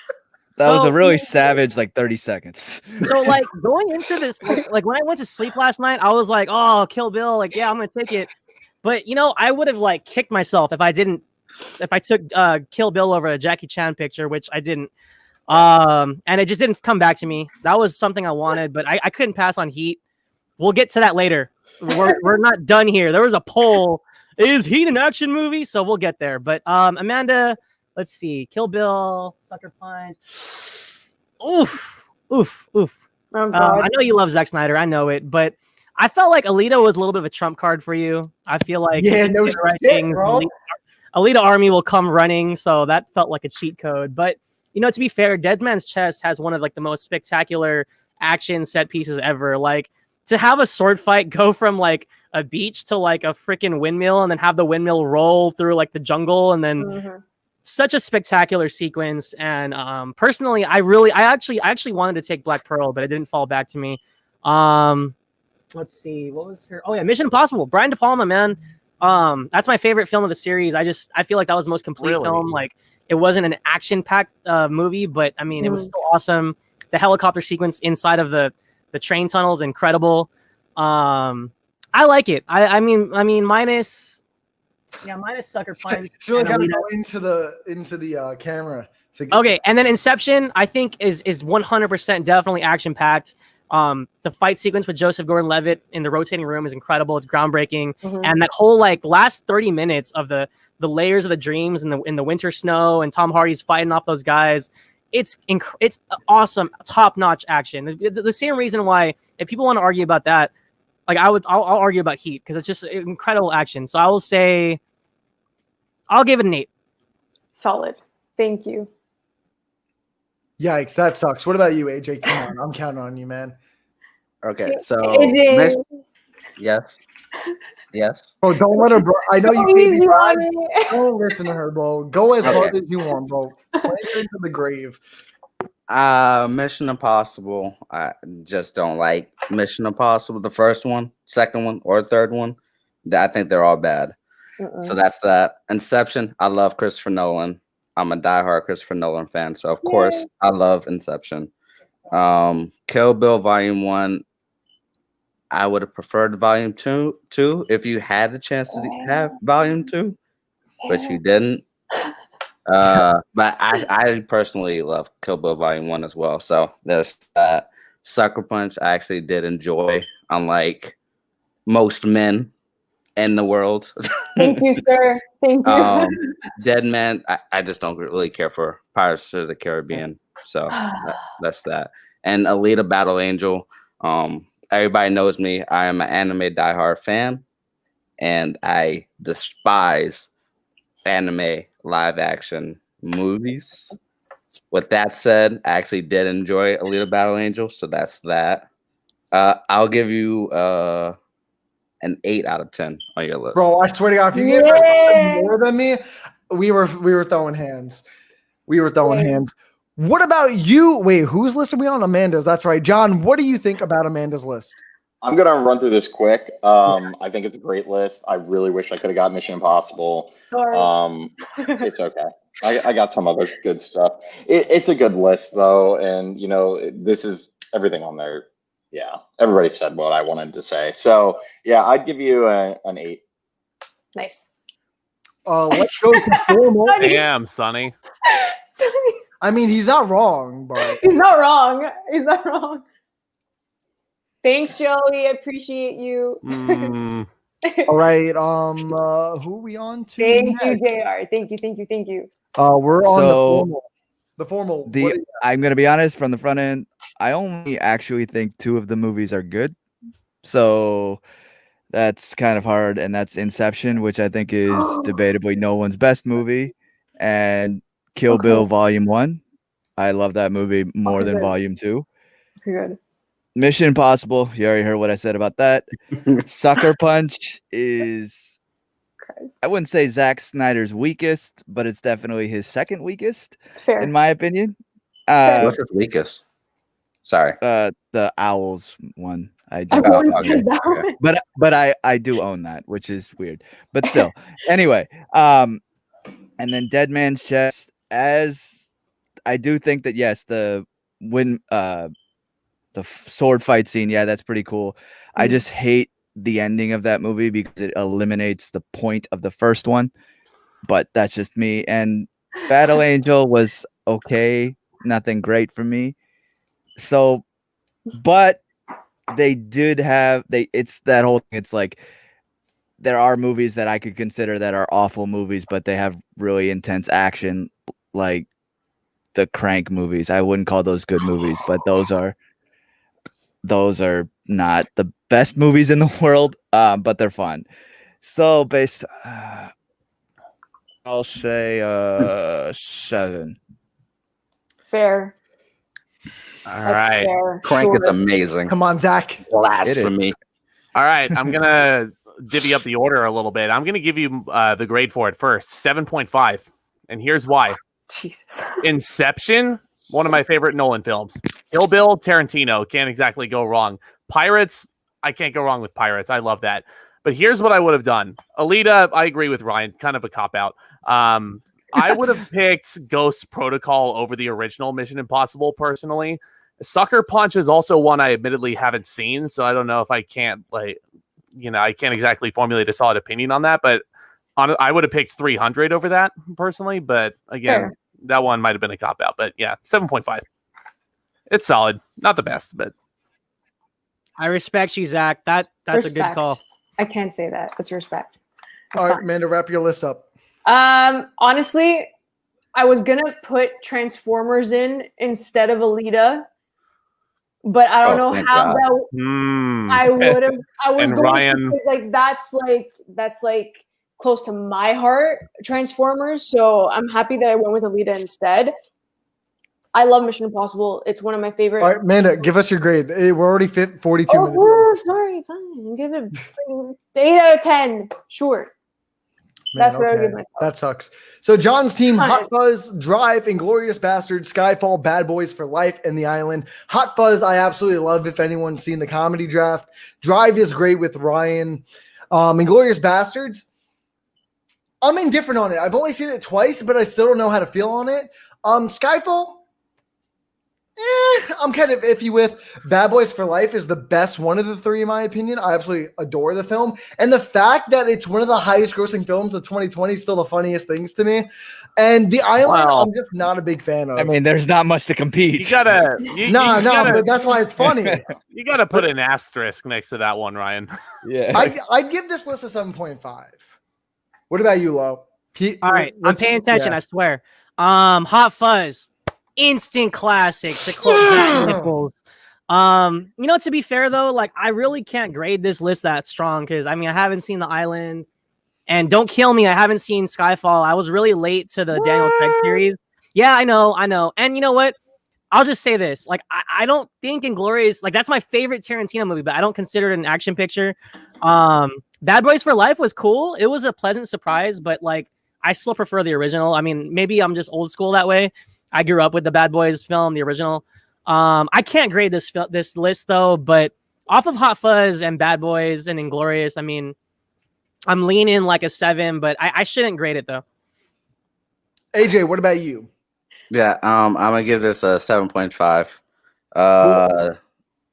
That was So- a really savage like 30 seconds. So like going into this, like when I went to sleep last night, I was like, "Oh, Kill Bill, like yeah, I'm gonna take it." But I would have like kicked myself if I didn't if I took Kill Bill over a Jackie Chan picture, which I didn't, and it just didn't come back to me. That was something I wanted, but I couldn't pass on Heat. We'll get to that later. We're not done here. There was a poll: is Heat an action movie? So we'll get there. But Amanda, let's see: Kill Bill, Sucker Punch. Oof. Oh, God. I know you love Zack Snyder. I know it, but I felt like Alita was a little bit of a trump card for you. I feel like Yeah, if you no did the right shit, thing, bro. Alita Army will come running, so that felt like a cheat code. But to be fair, Dead Man's Chest has one of like the most spectacular action set pieces ever. Like to have a sword fight go from like a beach to like a freaking windmill, and then have the windmill roll through like the jungle, and then Mhm. such a spectacular sequence. And personally, I actually wanted to take Black Pearl, but it didn't fall back to me. Let's see, what was her? Oh yeah, Mission Impossible. Brian De Palma, man. That's my favorite film of the series. I feel like that was the most complete Really? film. Like it wasn't an action-packed movie, but I mean, it was still awesome. The helicopter sequence inside of the train tunnel is incredible. I like it. I mean, minus Sucker Punch. She's really and got to Alita. go into the camera. So Okay, and then Inception, I think is 100% definitely action packed. The fight sequence with Joseph Gordon-Levitt in the rotating room is incredible. It's groundbreaking, Mhm. and that whole like last 30 minutes of the layers of the dreams in the winter snow, and Tom Hardy's fighting off those guys. It's awesome, top notch action. The same reason why, if people want to argue about that, like I'll argue about Heat, because it's just incredible action. So I will say, I'll give it an 8. Solid. Thank you. Yikes, that sucks. What about you, AJ? Come on, I'm counting on you, man. Okay, so AJ. yes. Bro, don't let her. I know you Go gave me easy on five. me. Don't listen to her, bro. Go as Okay. hard as you want, bro. Play her into the grave. Mission Impossible. I just don't like Mission Impossible. The first one, second one, or third one. I think they're all bad. So that's that. Inception. I love Christopher Nolan. I'm a diehard Christopher Nolan fan, so of course I love Inception. Kill Bill Volume 1. I would have preferred Volume 2 if you had the chance to have Volume 2, but you didn't. But I personally love Kill Bill Volume 1 as well. So there's that. Sucker Punch I actually did enjoy, unlike most men in the world. Thank you, sir. Thank you. Dead Man, I just don't really care for Pirates of the Caribbean. So that's that. And Alita Battle Angel. Everybody knows me. I am an anime diehard fan, and I despise anime live action movies. With that said, I actually did enjoy Alita Battle Angel, so that's that. I'll give you an 8 out of 10 on your list. Bro, I swear to God, if you gave her something more than me, we were throwing hands. We were throwing hands. What about you? Wait, whose list are we on? Amanda's. That's right. John, what do you think about Amanda's list? I'm gonna run through this quick. I think it's a great list. I really wish I could have got Mission Impossible. Sorry. It's okay. I got some other good stuff. It's a good list though, and this is everything on there. Yeah, everybody said what I wanted to say. So yeah, I'd give you an 8. Nice. Let's go to formal. Damn, Sonny. I mean, he's not wrong, but He's not wrong. He's not wrong. Thanks, Joey. I appreciate you. all right. Who are we on to? Thank next? you, JR. Thank you. We're on So, the formal. I'm gonna be honest, from the front end, I only actually think 2 of the movies are good. So that's kind of hard, and that's Inception, which I think is debatably Nolan's best movie, and Kill Bill Volume 1. I love that movie more than good. Volume 2. Good. Mission Impossible, you already heard what I said about that. Sucker Punch is, I wouldn't say Zack Snyder's weakest, but it's definitely his second weakest, Fair. in my opinion. What's his weakest? Sorry. The Owls one. I do. I won't okay. use that one. But I do own that, which is weird. But still. Anyway, and then Dead Man's Chest, as I do think that yes, the sword fight scene, yeah, that's pretty cool. I just hate the ending of that movie because it eliminates the point of the first one. but that's just me. And Battle Angel was okay, nothing great for me. So, but they did have it's that whole thing. It's like there are movies that I could consider that are awful movies, but they have really intense action, like the Crank movies. I wouldn't call those good movies, but those are not the best movies in the world, but they're fun. So based, I'll say 7. Fair. All That's right. fair. Crank is Sure. amazing. Come on, Zach. Blasphemy. All right. I'm going to divvy up the order a little bit. I'm going to give you the grade for it first, 7.5. And here's why. Jesus. Inception, one of my favorite Nolan films. Kill Bill, Tarantino, can't exactly go wrong. Pirates, I can't go wrong with Pirates. I love that. But here's what I would have done. Alita, I agree with Ryan, kind of a cop-out. I would have picked Ghost Protocol over the original Mission Impossible, personally. Sucker Punch is also one I admittedly haven't seen, so I don't know if I can't, I can't exactly formulate a solid opinion on that, but I would have picked 300 over that, personally, but again, Fair. that one might have been a cop-out, but yeah, 7.5. It's solid. Not the best, but... I respect you, Zach. That's a good Respect. call. I can't say that. That's respect. That's All right, fine. Amanda, wrap your list up. Honestly, I was gonna put Transformers in instead of Alita, but I don't Oh, know thank how God. that I would have. I was And going Ryan- to, that's close to my heart, Transformers. So I'm happy that I went with Alita instead. I love Mission Impossible. It's one of my favorite. All right, Amanda, give us your grade. We're already 42 Oh, minutes. woo, sorry, fine. Give it 8 out of 10. Sure. That's what I would give myself. That sucks. So John's team: Fine. Hot Fuzz, Drive, Inglorious Bastards, Skyfall, Bad Boys for Life, and The Island. Hot Fuzz, I absolutely love. If anyone's seen the comedy draft, Drive is great with Ryan. Inglorious Bastards, I'm indifferent on it. I've only seen it twice, but I still don't know how to feel on it. Skyfall, I'm kind of iffy with. Bad Boys for Life is the best one of the three, in my opinion. I absolutely adore the film. And the fact that it's one of the highest grossing films of 2020 is still the funniest things to me. And The Island, Wow. I'm just not a big fan of. I mean, there's not much to compete. You gotta... but that's why it's funny. You gotta put an asterisk next to that one, Ryan. Yeah. I'd give this list a 7.5. What about you, Lo? All right, I'm paying attention. I swear. Hot Fuzz, instant classic. To quote Jack Nichols. To be fair though, I really can't grade this list that strong because I haven't seen The Island, and don't kill me, I haven't seen Skyfall. I was really late to the Daniel Craig series. Yeah, I know. And you know what? I'll just say this: I don't think Inglourious, that's my favorite Tarantino movie, but I don't consider it an action picture. Bad Boys for Life was cool. It was a pleasant surprise, but I still prefer the original. Maybe I'm just old school that way. I grew up with the Bad Boys film, the original. I can't grade this list though, but off of Hot Fuzz and Bad Boys and Inglourious, I'm leaning a 7, but I shouldn't grade it though. AJ, what about you? Yeah, I'm gonna give this a 7.5.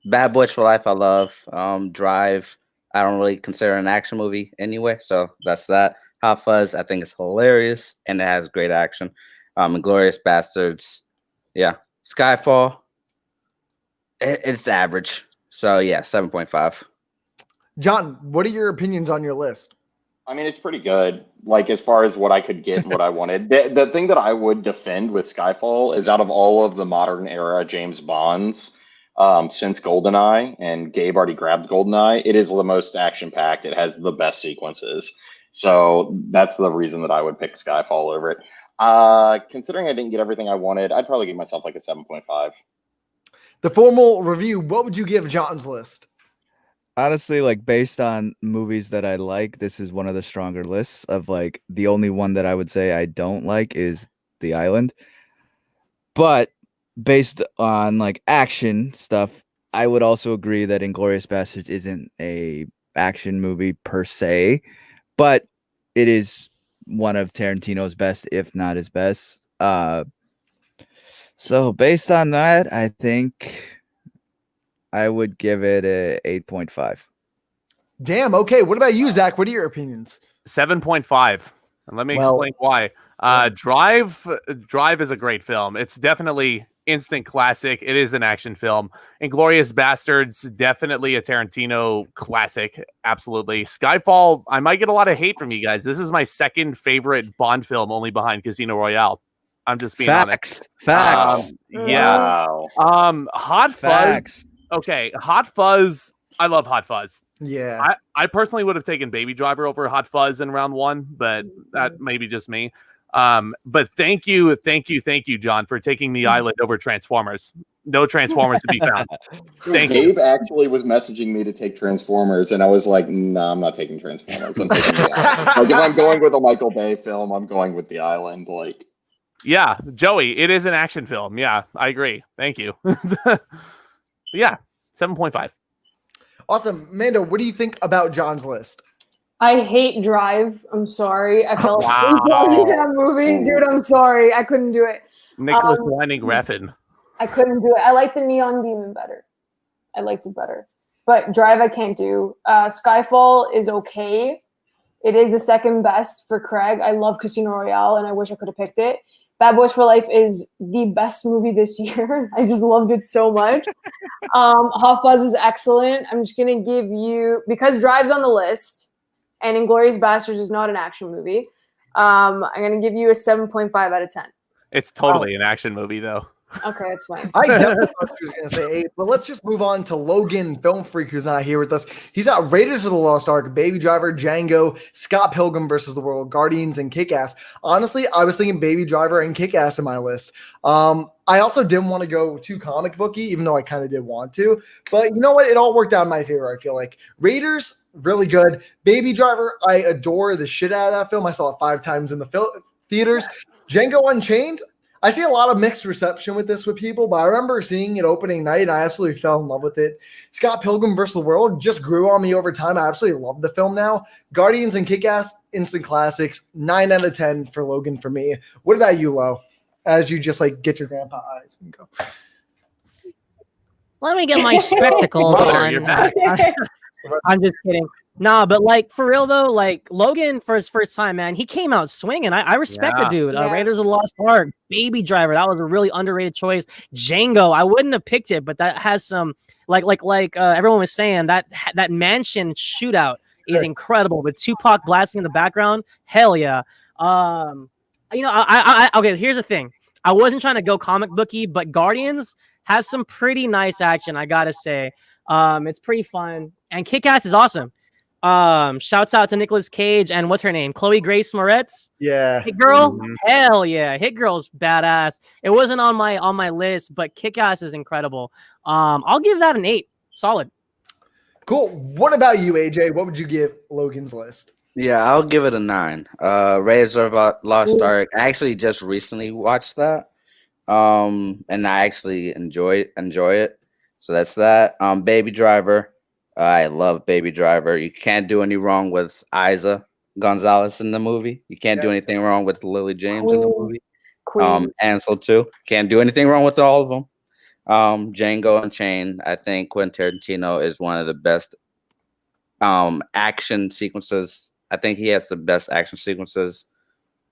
Bad Boys for Life, I love. Drive, I don't really consider an action movie anyway, so that's that. Hot Fuzz, I think it's hilarious and it has great action. Inglorious Bastards, yeah. Skyfall, it's average. So yeah, 7.5. John, what are your opinions on your list? I mean, it's pretty good. As far as what I could get and what I wanted. The thing that I would defend with Skyfall is out of all of the modern era James Bonds, since GoldenEye, and Gabe already grabbed GoldenEye, it is the most action packed. It has the best sequences. So that's the reason that I would pick Skyfall over it. Considering I didn't get everything I wanted, I'd probably give myself a 7.5. The formal review, what would you give John's list? Honestly, based on movies that I like, this is one of the stronger lists of the only one that I would say I don't like is The Island. But based on action stuff, I would also agree that Inglourious Bastards isn't a action movie per se, but it is one of Tarantino's best, if not his best. So based on that, I think I would give it a 8.5. Damn. Okay. What about you, Zach? What are your opinions? 7.5. And let me Well- explain why. Drive is a great film. It's definitely instant classic. It is an action film. Inglourious Bastards, definitely a Tarantino classic. Absolutely. Skyfall, I might get a lot of hate from you guys. This is my second favorite Bond film, only behind Casino Royale. I'm just being honest. Facts. Yeah. Wow. Hot Fuzz. Facts. Okay, Hot Fuzz. I love Hot Fuzz. Yeah. I personally would have taken Baby Driver over Hot Fuzz in round one, but that may be just me. But thank you, John, for taking the island over Transformers. No Transformers to be found. Thank you. Gabe actually was messaging me to take Transformers, and I was like, "No, I'm not taking Transformers. I'm taking the Island." Like, if I'm going with a Michael Bay film, I'm going with the Island. Like, Yeah, Joey, it is an action film. Yeah, I agree. Thank you. Yeah, 7.5. Awesome. Mando, what do you think about John's list? I hate Drive. I'm sorry. I fell asleep Wow. watching that movie. Dude, I'm sorry. I couldn't do it. Nicholas Winding Refn. I couldn't do it. I like the Neon Demon better. I liked it better. But Drive, I can't do. Skyfall is okay. It is the second best for Craig. I love Casino Royale, and I wish I could have picked it. Bad Boys for Life is the best movie this year. I just loved it so much. Hot Fuzz is excellent. I'm just going to give you, because Drive's on the list, and Inglourious Bastards is not an action movie, I'm going to give you a 7.5 out of 10. It's totally an action movie, though. Okay, that's fine. I definitely thought she was going to say 8, but let's just move on to Logan, Film Freak, who's not here with us. He's got Raiders of the Lost Ark, Baby Driver, Django, Scott Pilgrim versus the World, Guardians, and Kick-Ass. Honestly, I was thinking Baby Driver and Kick-Ass in my list. I also didn't want to go too comic booky, even though I kind of did want to. But you know what? It all worked out in my favor, I feel like. Raiders, really good. Baby Driver, I adore the shit out of that film. I saw it 5 times in the theaters. Django Unchained, I see a lot of mixed reception with this with people, but I remember seeing it opening night and I absolutely fell in love with it. Scott Pilgrim vs. the World just grew on me over time. I absolutely love the film now. Guardians and Kick-Ass, instant classics. 9 out of 10 for Logan for me. What about you, Lo? As you just like get your grandpa eyes and go. Let me get my spectacles Mother, you're on. back. I'm just kidding. Nah, but like for real though, like Logan for his first time, man, he came out swinging. I respect the Yeah. dude. Yeah. Raiders of the Lost Ark, Baby Driver, that was a really underrated choice. Django, I wouldn't have picked it, but that has some like everyone was saying that mansion shootout is incredible with Tupac blasting in the background. Hell yeah. You know, I okay. Here's the thing. I wasn't trying to go comic booky, but Guardians has some pretty nice action. I gotta say, it's pretty fun, and Kick-Ass is awesome. Shouts out to Nicolas Cage and what's her name, Chloe Grace Moretz. Yeah. Hit Girl, Mhm. hell yeah, Hit Girl's badass. It wasn't on my list, but Kick-Ass is incredible. I'll give that an 8. Solid. Cool. What about you, AJ? What would you give Logan's list? Yeah, I'll give it a 9. Raiders of the Lost Ark. I actually just recently watched that, and I actually enjoy it. So that's that. Baby Driver. I love Baby Driver. You can't do any wrong with Isa Gonzalez in the movie. You can't do anything wrong with Lily James in the movie. Queen. Ansel too. Can't do anything wrong with all of them. Django Unchained. I think Quentin Tarantino is one of the best action sequences. I think he has the best action sequences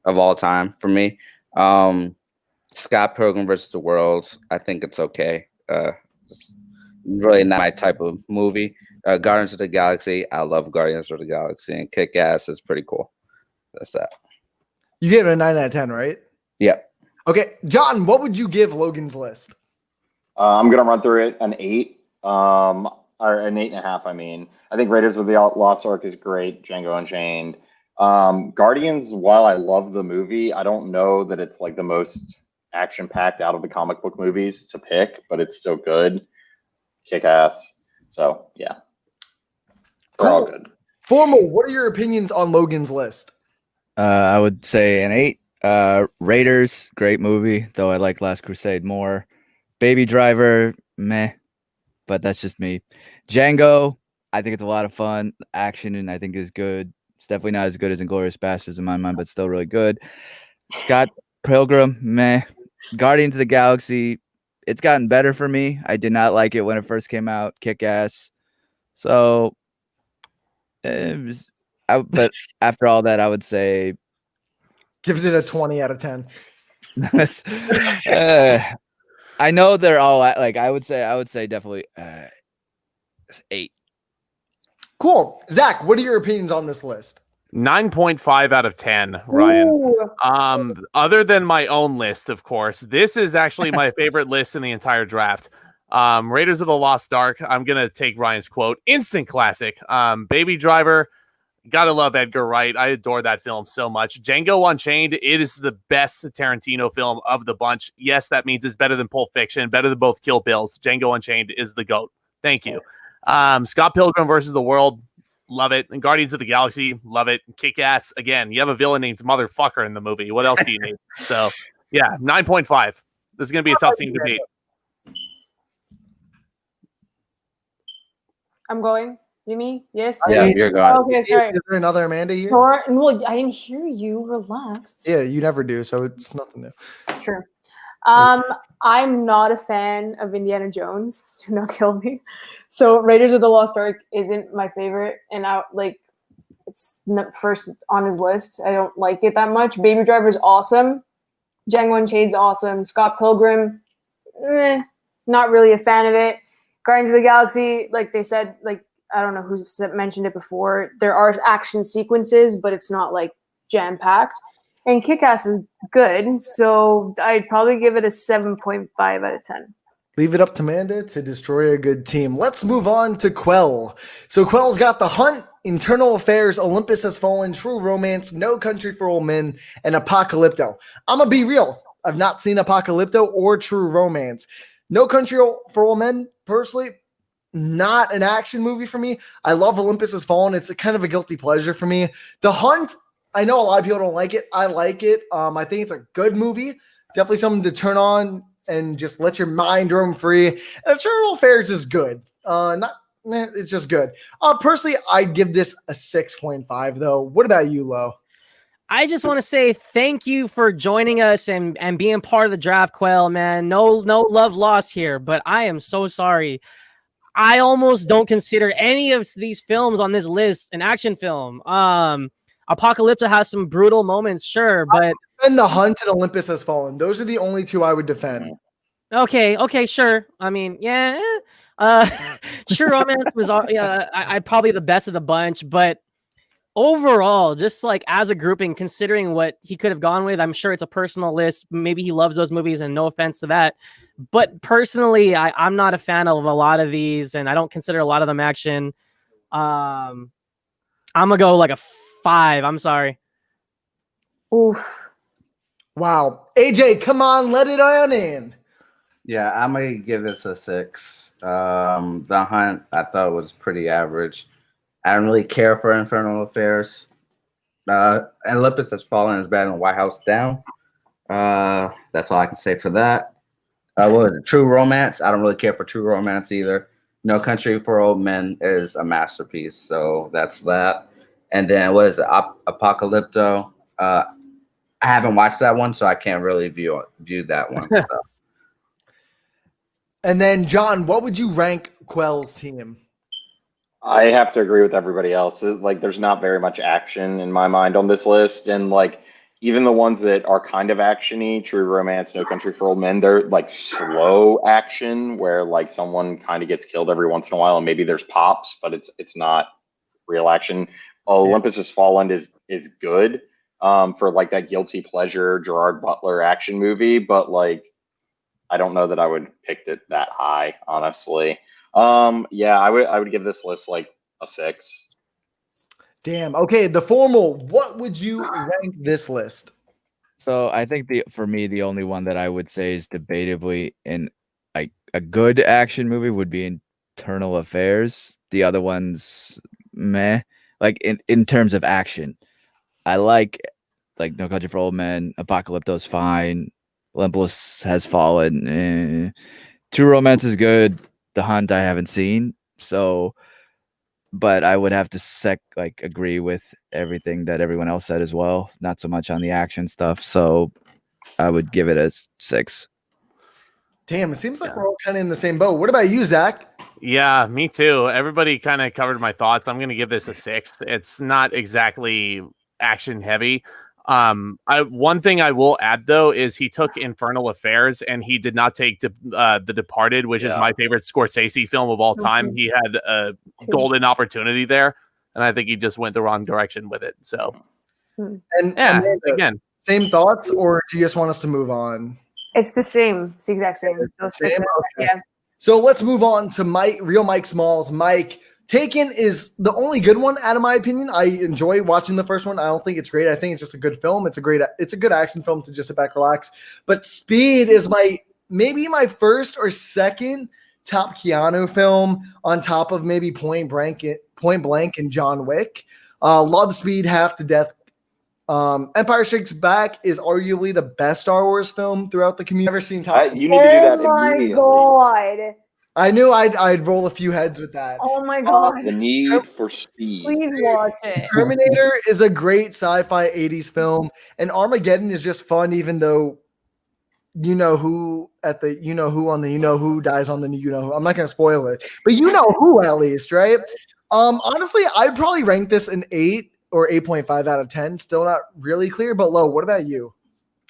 of all time for me. Scott Pilgrim versus the World. I think it's okay. It's really not my type of movie. Guardians of the Galaxy. I love Guardians of the Galaxy, and Kick-Ass is pretty cool. That's that. You gave it a 9 out of 10, right? Yeah. Okay. John, what would you give Logan's list? I'm gonna run through it an 8, or an 8.5. I mean, I think Raiders of the Lost Ark is great. Django Unchained. Guardians. While I love the movie, I don't know that it's like the most action-packed out of the comic book movies to pick, but it's still good. Kick-Ass. So yeah, they're all Cool. good. Formal, what are your opinions on Logan's list? I would say an 8. Raiders, great movie, though I like Last Crusade more. Baby Driver, meh, but that's just me. Django, I think it's a lot of fun. Action, and I think is good. It's definitely not as good as Inglourious Bastards in my mind, but still really good. Scott Pilgrim, meh. Guardians of the Galaxy, it's gotten better for me. I did not like it when it first came out. Kick-Ass. So, but after all that, I would say Gives it a 20 out of 10. I know they're all like I would say definitely 8. Cool. Zach, what are your opinions on this list? 9.5 out of 10, Ryan. Ooh. Other than my own list, of course, this is actually my favorite list in the entire draft. Raiders of the Lost Ark. I'm gonna take Ryan's quote. Instant classic. Baby Driver. Gotta love Edgar Wright. I adore that film so much. Django Unchained. It is the best Tarantino film of the bunch. Yes, that means it's better than Pulp Fiction, better than both Kill Bills. Django Unchained is the GOAT. Thank you. Scott Pilgrim versus the World. Love it. And Guardians of the Galaxy. Love it. Kick Ass. Again, you have a villain named Motherfucker in the movie. What else do you need? So, yeah, 9.5. This is going to be a tough thing to beat. I'm going. You me? Yes. Yeah, you're gone. Okay, sorry. Is there another Amanda here? Well, I didn't hear you. Relax. Yeah, you never do, so it's nothing new. True. I'm not a fan of Indiana Jones. Do not kill me. So Raiders of the Lost Ark isn't my favorite, and it's not first on his list. I don't like it that much. Baby Driver is awesome. Django Unchained's awesome. Scott Pilgrim, not really a fan of it. Guardians of the Galaxy, like they said, like I don't know who mentioned it before. There are action sequences, but it's not like jam packed. And Kick-Ass is good, so I'd probably give it a 7.5 out of 10. Leave it up to Amanda to destroy a good team. Let's move on to Quell. So Quell's got The Hunt, Internal Affairs, Olympus Has Fallen, True Romance, No Country for Old Men, and Apocalypto. I'm going to be real. I've not seen Apocalypto or True Romance. No Country for Old Men, personally, not an action movie for me. I love Olympus Has Fallen. It's a kind of a guilty pleasure for me. The Hunt, I know a lot of people don't like it. I like it. I think it's a good movie. Definitely something to turn on and just let your mind roam free. And Internal Affairs is good. It's just good. Personally, I'd give this a 6.5 though. What about you, Lo? I just want to say thank you for joining us and being part of the draft, Quell, man. No love lost here, but I am so sorry. I almost don't consider any of these films on this list an action film. Apocalypto has some brutal moments, sure, but and The Hunt and Olympus Has Fallen. Those are the only two I would defend. Okay, sure. I mean, yeah. True Romance was I probably the best of the bunch, but overall, just like as a grouping, considering what he could have gone with, I'm sure it's a personal list. Maybe he loves those movies, and no offense to that. But personally, I'm not a fan of a lot of these, and I don't consider a lot of them action. I'm gonna go like a 5. I'm sorry. Oof. Wow. AJ, come on, let it on in. Yeah, I'm gonna give this a 6. The Hunt I thought was pretty average. I don't really care for Infernal Affairs. Olympus Has Fallen is better than White House Down. That's all I can say for that. What was it? True Romance. I don't really care for True Romance either. No Country for Old Men is a masterpiece, so that's that. And then what is it? Apocalypto. I haven't watched that one, so I can't really view that one. So. And then, John, what would you rank Quell's team? I have to agree with everybody else. Like, there's not very much action in my mind on this list, and like even the ones that are kind of actiony, True Romance, No Country for Old Men, they're like slow action where like someone kind of gets killed every once in a while, and maybe there's pops, but it's not real action. Olympus Has Fallen is good for like that guilty pleasure Gerard Butler action movie, but like I don't know that I would picked it that high, honestly. Yeah, I would give this list like a 6. Damn. Okay, the formal. What would you rank this list? So I think for me the only one that I would say is debatably in like a good action movie would be Internal Affairs. The other ones, meh. Like in terms of action, I like No Country for Old Men. Apocalypto's fine. Olympus Has Fallen. True Romance is good. The Hunt I haven't seen, so. But I would have to agree with everything that everyone else said as well. Not so much on the action stuff. So I would give it a 6. Damn, it seems like we're all kind of in the same boat. What about you, Zach? Yeah, me too. Everybody kind of covered my thoughts. I'm going to give this a 6. It's not exactly action heavy. One thing I will add though is he took Infernal Affairs and he did not take The Departed, which is my favorite Scorsese film of all time. He had a golden opportunity there, and I think he just went the wrong direction with it. So, And yeah, Amanda, again, same thoughts, or do you just want us to move on? It's the same. It's the exact same. So Same? Okay. yeah. So let's move on to Real Mike Smalls. Mike, Taken is the only good one, out of my opinion. I enjoy watching the first one. I don't think it's great. I think it's just a good film. It's a good action film to just sit back, relax. But Speed is maybe my first or second top Keanu film, on top of maybe Point Blank and John Wick. Love Speed half to death. Empire Strikes Back is arguably the best Star Wars film throughout the community. Never seen Top. You need to do that Oh my immediately. god. I knew I'd roll a few heads with that. Oh my god. The Need for Speed. Please watch it. Terminator is a great sci-fi 80s film, and Armageddon is just fun, even though you know who dies on the who. I'm not gonna spoil it, but you know who at least, right? Honestly, I'd probably rank this an 8 or 8.5 out of 10. Still not really clear, but Lo, what about you?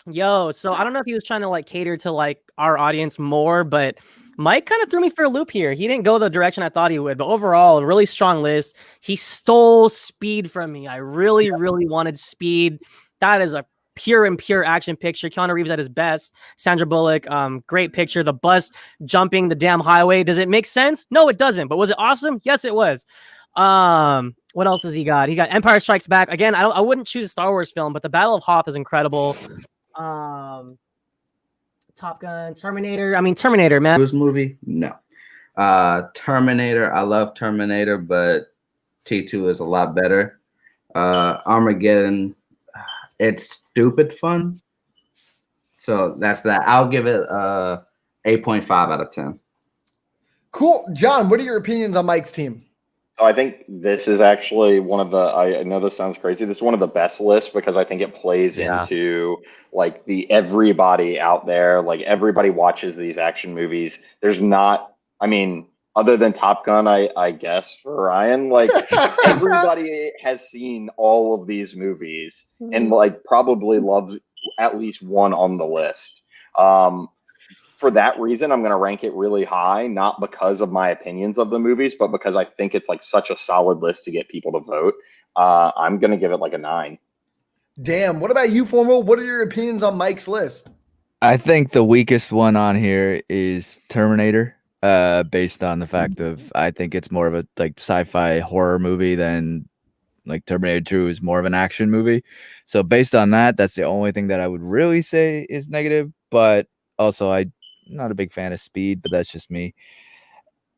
Yo, so I don't know if he was trying to like cater to like our audience more, but Mike kind of threw me for a loop here. He didn't go the direction I thought he would, but overall, a really strong list. He stole Speed from me. I really, really wanted Speed. That is a pure action picture. Keanu Reeves at his best. Sandra Bullock, great picture. The bus jumping the damn highway. Does it make sense? No, it doesn't. But was it awesome? Yes, it was. What else has he got? He got Empire Strikes Back. Again, I wouldn't choose a Star Wars film, but the Battle of Hoth is incredible. Top Gun, Terminator. I mean, Terminator, man. Cruise movie? No. Terminator. I love Terminator, but T2 is a lot better. Armageddon. It's stupid fun. So that's that. I'll give it 8.5 out of 10. Cool. John, what are your opinions on Mike's team? So I think this is actually one of the, I know this sounds crazy, this is one of the best lists because I think it plays into like the everybody out there, like everybody watches these action movies. There's not, I mean, other than Top Gun, I guess for Ryan, like everybody has seen all of these movies and like probably loves at least one on the list. For that reason, I'm going to rank it really high, not because of my opinions of the movies, but because I think it's like such a solid list to get people to vote. I'm going to give it like a 9. Damn. What about you, Formal? What are your opinions on Mike's list? I think the weakest one on here is Terminator, based on the fact of I think it's more of a like sci-fi horror movie than like Terminator 2 is more of an action movie. So based on that, that's the only thing that I would really say is negative. But also, I'm not a big fan of Speed, but that's just me.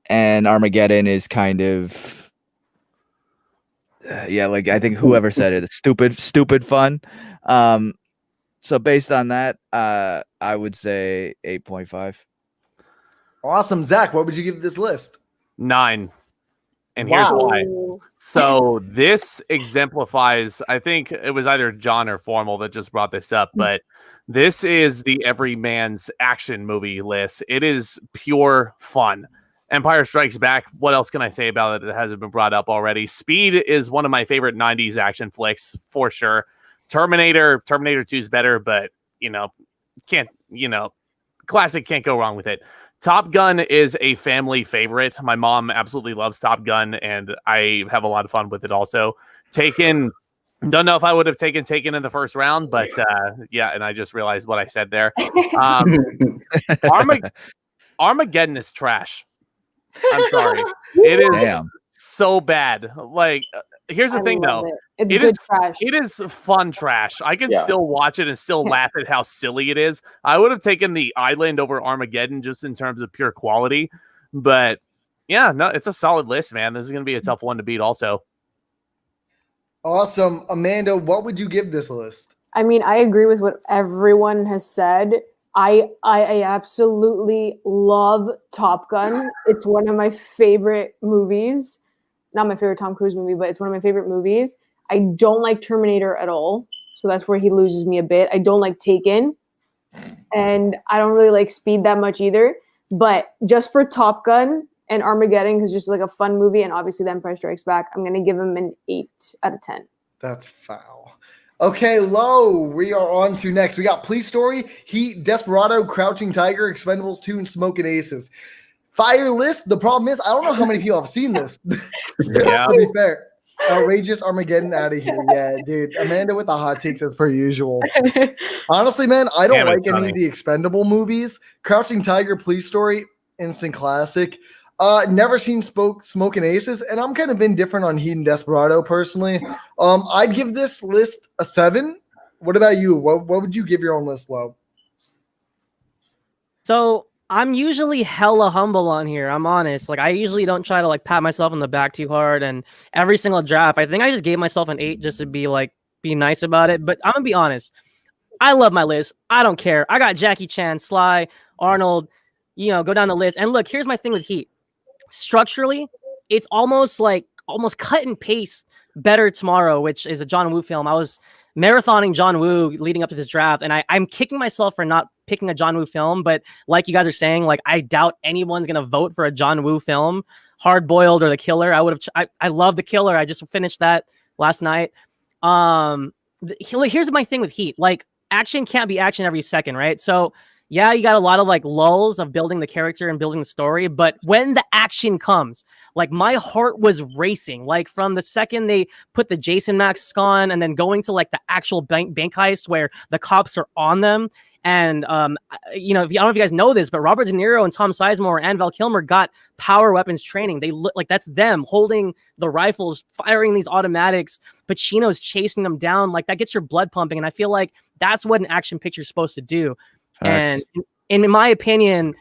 And Armageddon is kind of, like I think whoever said it, it's stupid fun. So based on that, I would say 8.5. Awesome. Zach, what would you give this list? 9. And here's why. So this exemplifies, I think it was either John or Formal that just brought this up, but this is the everyman's action movie list. It is pure fun. Empire Strikes Back. What else can I say about it that hasn't been brought up already? Speed is one of my favorite 90s action flicks for sure. Terminator 2 is better, but classic, can't go wrong with it. Top Gun is a family favorite. My mom absolutely loves Top Gun, and I have a lot of fun with it also. Taken, don't know if I would have taken in the first round, but and I just realized what I said there. Armageddon is trash. I'm sorry. It is so bad. Like, here's the thing, though. It's good trash. It is fun trash. I can still watch it and still laugh at how silly it is. I would have taken The Island over Armageddon just in terms of pure quality. But, it's a solid list, man. This is going to be a tough one to beat also. Awesome. Amanda, what would you give this list? I mean, I agree with what everyone has said. I absolutely love Top Gun. It's one of my favorite movies. Not my favorite Tom Cruise movie, but it's one of my favorite movies. I don't like Terminator at all. So that's where he loses me a bit. I don't like Taken. And I don't really like Speed that much either. But just for Top Gun and Armageddon, because it's just like a fun movie, and obviously The Empire Strikes Back, I'm going to give him an 8 out of 10. That's foul. Okay, low. We are on to next. We got Police Story, Heat, Desperado, Crouching Tiger, Expendables 2, and Smoking Aces. Fire list. The problem is, I don't know how many people have seen this. Yeah. To be fair. Outrageous Armageddon out of here. Yeah, dude. Amanda with the hot takes as per usual. Honestly, man, I don't Damn it, like any Sonny. of the Expendable movies. Crouching Tiger, Police Story, instant classic. Never seen Smoking Aces, and I'm kind of indifferent on Heat and Desperado personally. I'd give this list a 7. What about you? What would you give your own list, Low? So I'm usually hella humble on here. I'm honest. Like I usually don't try to like pat myself on the back too hard. And every single draft, I think I just gave myself an 8 just to be nice about it. But I'm gonna be honest. I love my list. I don't care. I got Jackie Chan, Sly, Arnold. Go down the list. And look, here's my thing with Heat. Structurally, it's almost cut and paste Better Tomorrow, which is a John Woo film. I was marathoning John Woo leading up to this draft, and I'm kicking myself for not picking a John Woo film. But like you guys are saying, like I doubt anyone's gonna vote for a John Woo film. Hard Boiled or The Killer. I love The Killer. I just finished that last night. Here's my thing with Heat. Like action can't be action every second, right? So yeah, you got a lot of like lulls of building the character and building the story, but when the action comes, like my heart was racing. Like from the second they put the Jason mask on, and then going to like the actual bank heist where the cops are on them. And I don't know if you guys know this, but Robert De Niro and Tom Sizemore and Val Kilmer got power weapons training. They look like that's them holding the rifles, firing these automatics. Pacino's chasing them down. Like that gets your blood pumping, and I feel like that's what an action picture is supposed to do. And in my opinion,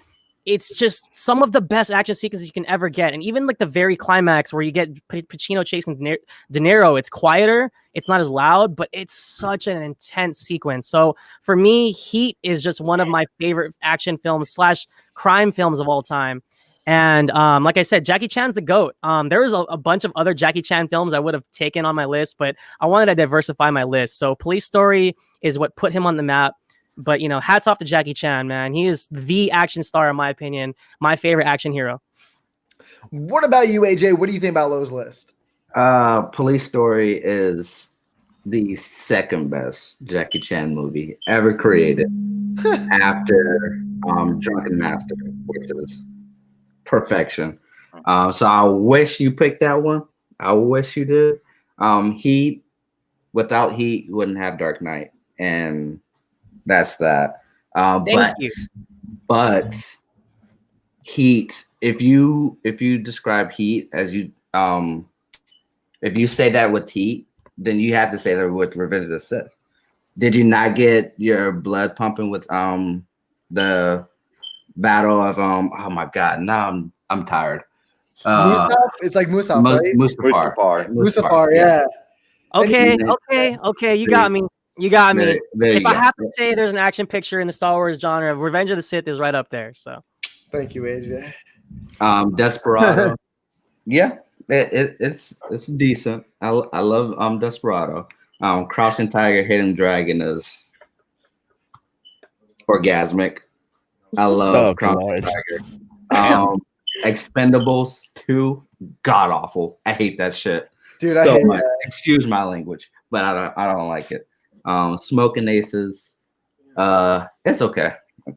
it's just some of the best action sequences you can ever get. And even like the very climax where you get Pacino chasing De Niro, it's quieter, it's not as loud, but it's such an intense sequence. So for me, Heat is just one of my favorite action films / crime films of all time. And like I said, Jackie Chan's the GOAT. There was a bunch of other Jackie Chan films I would have taken on my list, but I wanted to diversify my list. So Police Story is what put him on the map. But, hats off to Jackie Chan, man. He is the action star, in my opinion. My favorite action hero. What about you, AJ? What do you think about Low's list? Police Story is the second best Jackie Chan movie ever created after Drunken Master, which is perfection. So I wish you picked that one. I wish you did. Heat, without Heat, you wouldn't have Dark Knight. And that's that. Thank you. But Heat, if you describe Heat as you if you say that with Heat, then you have to say that with Revenge of the Sith. Did you not get your blood pumping with the battle of oh my god, now I'm tired. Musaf? It's like Musaf, right? Mustafar, yeah. Okay. You got me. You got me. There if you I go. have to say there's an action picture in the Star Wars genre, Revenge of the Sith is right up there. So Thank you, AJ. Desperado. Yeah, it's decent. I love Desperado. Crouching Tiger, Hidden Dragon is orgasmic. I love Crouching Tiger. Expendables 2, god awful. I hate that shit. Dude, so I hate much. that. Excuse my language, but I don't like it. Smoking Aces, it's okay.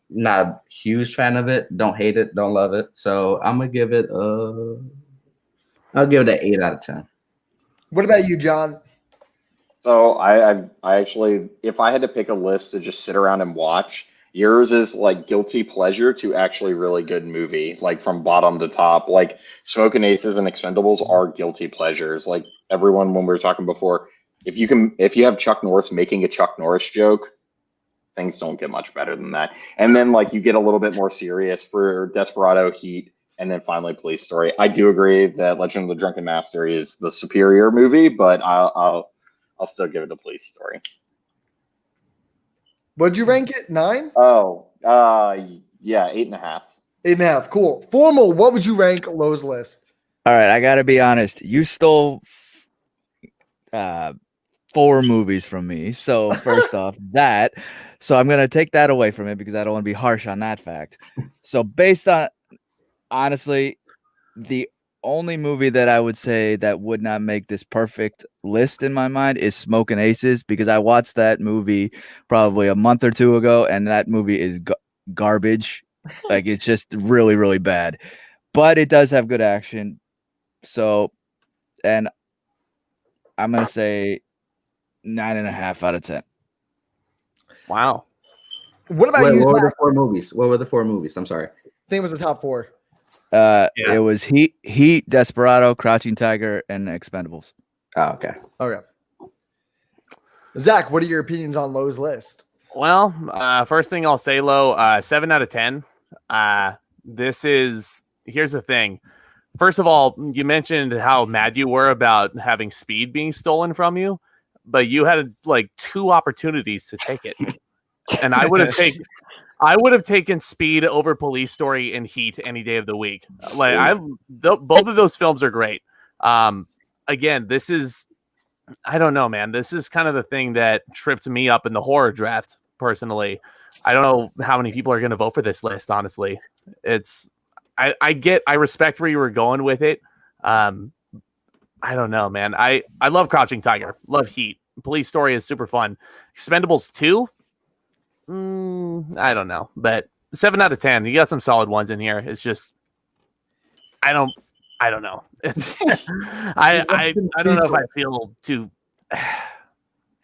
Not a huge fan of it. Don't hate it. Don't love it. So I'm gonna give it I'll give it an 8 out of 10. What about you, John? So I actually, if I had to pick a list to just sit around and watch, yours is like guilty pleasure to actually really good movie, like from bottom to top. Like Smoking Aces and Expendables are guilty pleasures. Like everyone, when we were talking before, if you have Chuck Norris making a Chuck Norris joke, things don't get much better than that. And then like you get a little bit more serious for Desperado, Heat, and then finally Police Story. I do agree that Legend of the Drunken Master is the superior movie, but I'll still give it a Police Story. What'd you rank it? 9? Oh, yeah, 8.5. 8.5. Cool. Formal, what would you rank Low's list? All right, I gotta be honest. You stole 4 movies from me. So first off, that. So I'm gonna take that away from it because I don't want to be harsh on that fact. So based on honestly, the only movie that I would say that would not make this perfect list in my mind is Smoking Aces, because I watched that movie probably a month or two ago, and that movie is garbage. Like, it's just really, really bad. But it does have good action. So, and I'm gonna say 9.5 out of 10. Wow. What about Wait, you, what were Zach? the 4 movies? What were the 4 movies? I'm sorry. I think it was the top 4. It was Heat, Desperado, Crouching Tiger, and Expendables. Oh, okay. Okay. Zach, what are your opinions on Lowe's list? Well, first thing I'll say, Lo, 7 out of 10. Here's the thing. First of all, you mentioned how mad you were about having Speed being stolen from you, but you had like 2 opportunities to take it. And I would have taken Speed over Police Story and Heat any day of the week. Like both of those films are great. Again, I don't know, man. This is kind of the thing that tripped me up in the horror draft. Personally, I don't know how many people are going to vote for this list. Honestly, I respect where you were going with it. I don't know, man. I love Crouching Tiger, love Heat. Police Story is super fun. Expendables 2. I don't know, but 7 out of 10. You got some solid ones in here. It's just, I don't know. It's I don't know if I feel too.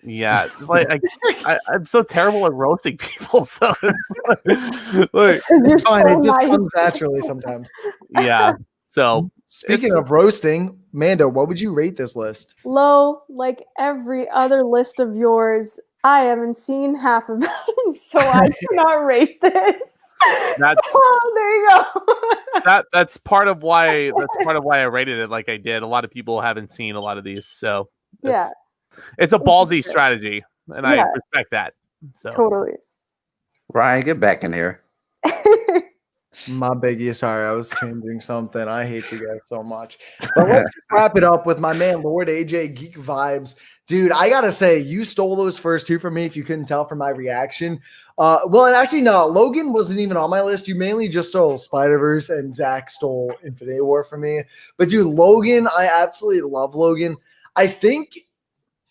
Yeah, like I'm so terrible at roasting people. So it's like, You're Fine, so it just nice. comes naturally sometimes. yeah. So Speaking of roasting, Mando, what would you rate this list? Low, like every other list of yours, I haven't seen half of them, so I cannot rate this. That's- So, there you go. that's part of why I rated it like I did. A lot of people haven't seen a lot of these, so Yeah, it's a ballsy strategy, and I Yeah. respect that. So totally. Ryan, get back in here. My biggie, sorry, I was changing something. I hate you guys so much. But let's wrap it up with my man, Lord AJ Geek Vibes. Dude, I gotta say, you stole those first 2 from me if you couldn't tell from my reaction. Well, and actually, no, Logan wasn't even on my list. You mainly just stole Spider-Verse, and Zach stole Infinity War from me. But dude, Logan, I absolutely love Logan. I think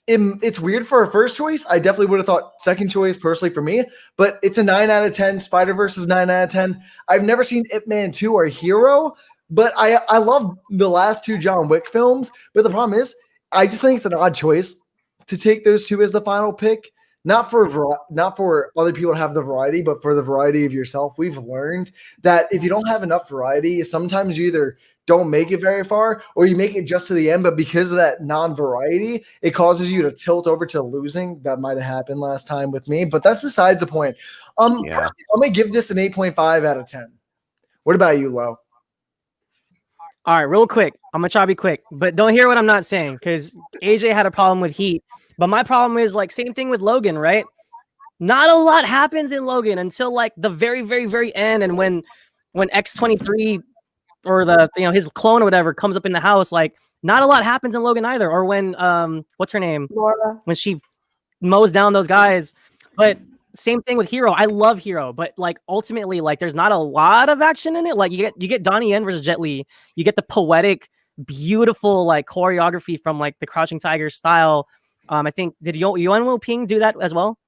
it's weird for a first choice. I definitely would have thought second choice personally for me, but it's a 9 out of 10. Spider-Verse is 9 out of 10. I've never seen Ip Man 2 or Hero, but I love the last 2 John Wick films. But the problem is, I just think it's an odd choice to take those 2 as the final pick. Not for other people to have the variety, but for the variety of yourself. We've learned that if you don't have enough variety, sometimes you either don't make it very far or you make it just to the end. But because of that non-variety, it causes you to tilt over to losing. That might have happened last time with me, but that's besides the point. Yeah. I'm going to give this an 8.5 out of 10. What about you, Lo? All right, real quick. I'm gonna try to be quick, but don't hear what I'm not saying because AJ had a problem with Heat. But my problem is like same thing with Logan, right? Not a lot happens in Logan until like the very, very, very end, and when X-23 or his clone or whatever comes up in the house, like not a lot happens in Logan either. Or when what's her name? Laura. When she mows down those guys. But same thing with Hero. I love Hero, but like ultimately, like there's not a lot of action in it. Like you get Donnie Yen versus Jet Li. You get the poetic, beautiful like choreography from like the Crouching Tiger style. I think did Yuan Wu Ping do that as well?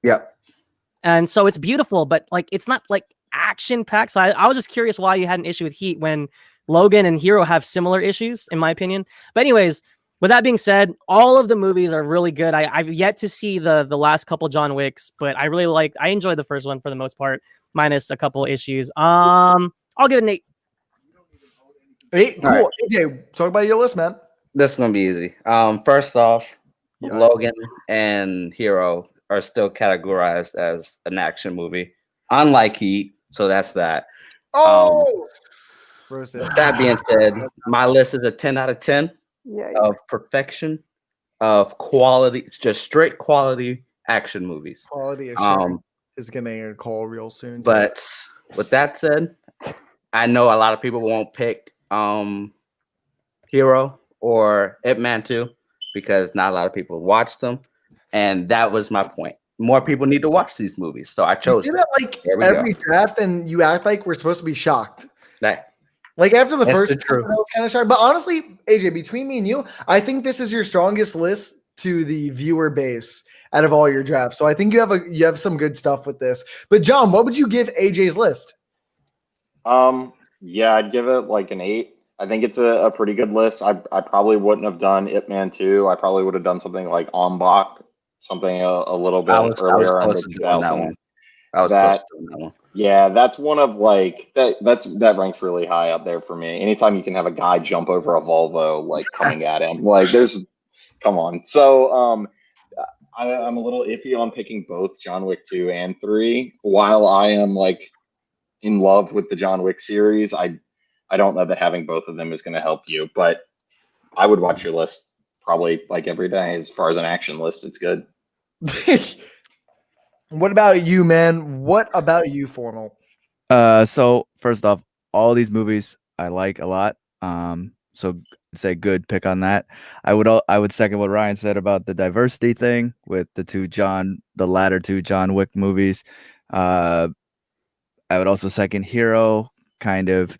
Yep. And so it's beautiful, but like it's not like action packed. So I was just curious why you had an issue with Heat when Logan and Hero have similar issues, in my opinion. But anyways, with that being said, all of the movies are really good. I've yet to see the last couple John Wicks, but I enjoyed the first one for the most part, minus a couple issues. I'll give it an 8. 8, cool. All right. AJ, talk about your list, man. This is gonna be easy. First off, Yeah. Logan and Hero are still categorized as an action movie, unlike Heat. So that's that. Oh, roasted. That being said, my list is a 10 out of 10 Yeah. of perfection, of quality, just straight quality action movies. Quality assurance is getting a call real soon. too. But with that said, I know a lot of people won't pick Hero or Ip Man 2 because not a lot of people watch them. And that was my point. More people need to watch these movies. So I you chose do them. that like There we every draft, and you act like we're supposed to be shocked. That. Like after the That's first the truth. I was kind of shocked. But honestly, AJ, between me and you, I think this is your strongest list to the viewer base out of all your drafts. So I think you have some good stuff with this. But John, what would you give AJ's list? Yeah, I'd give it like an 8. I think it's a pretty good list. I probably wouldn't have done Ip Man 2. I probably would have done something like En Bak, something a little bit I was earlier in close the to doing that 2000s. one. I was That- close to doing that one. Yeah, that's one of like that ranks really high up there for me. Anytime you can have a guy jump over a Volvo like coming at him, like come on. So I'm a little iffy on picking both John Wick 2 and 3. While I am like in love with the John Wick series, I don't know that having both of them is going to help you, but I would watch your list probably like every day. As far as an action list, it's good. What about you, man? What about you, Formal? So first off, all these movies I like a lot. So I'd say good pick on that. I would second what Ryan said about the diversity thing with the latter two John Wick movies. I would also second Hero, kind of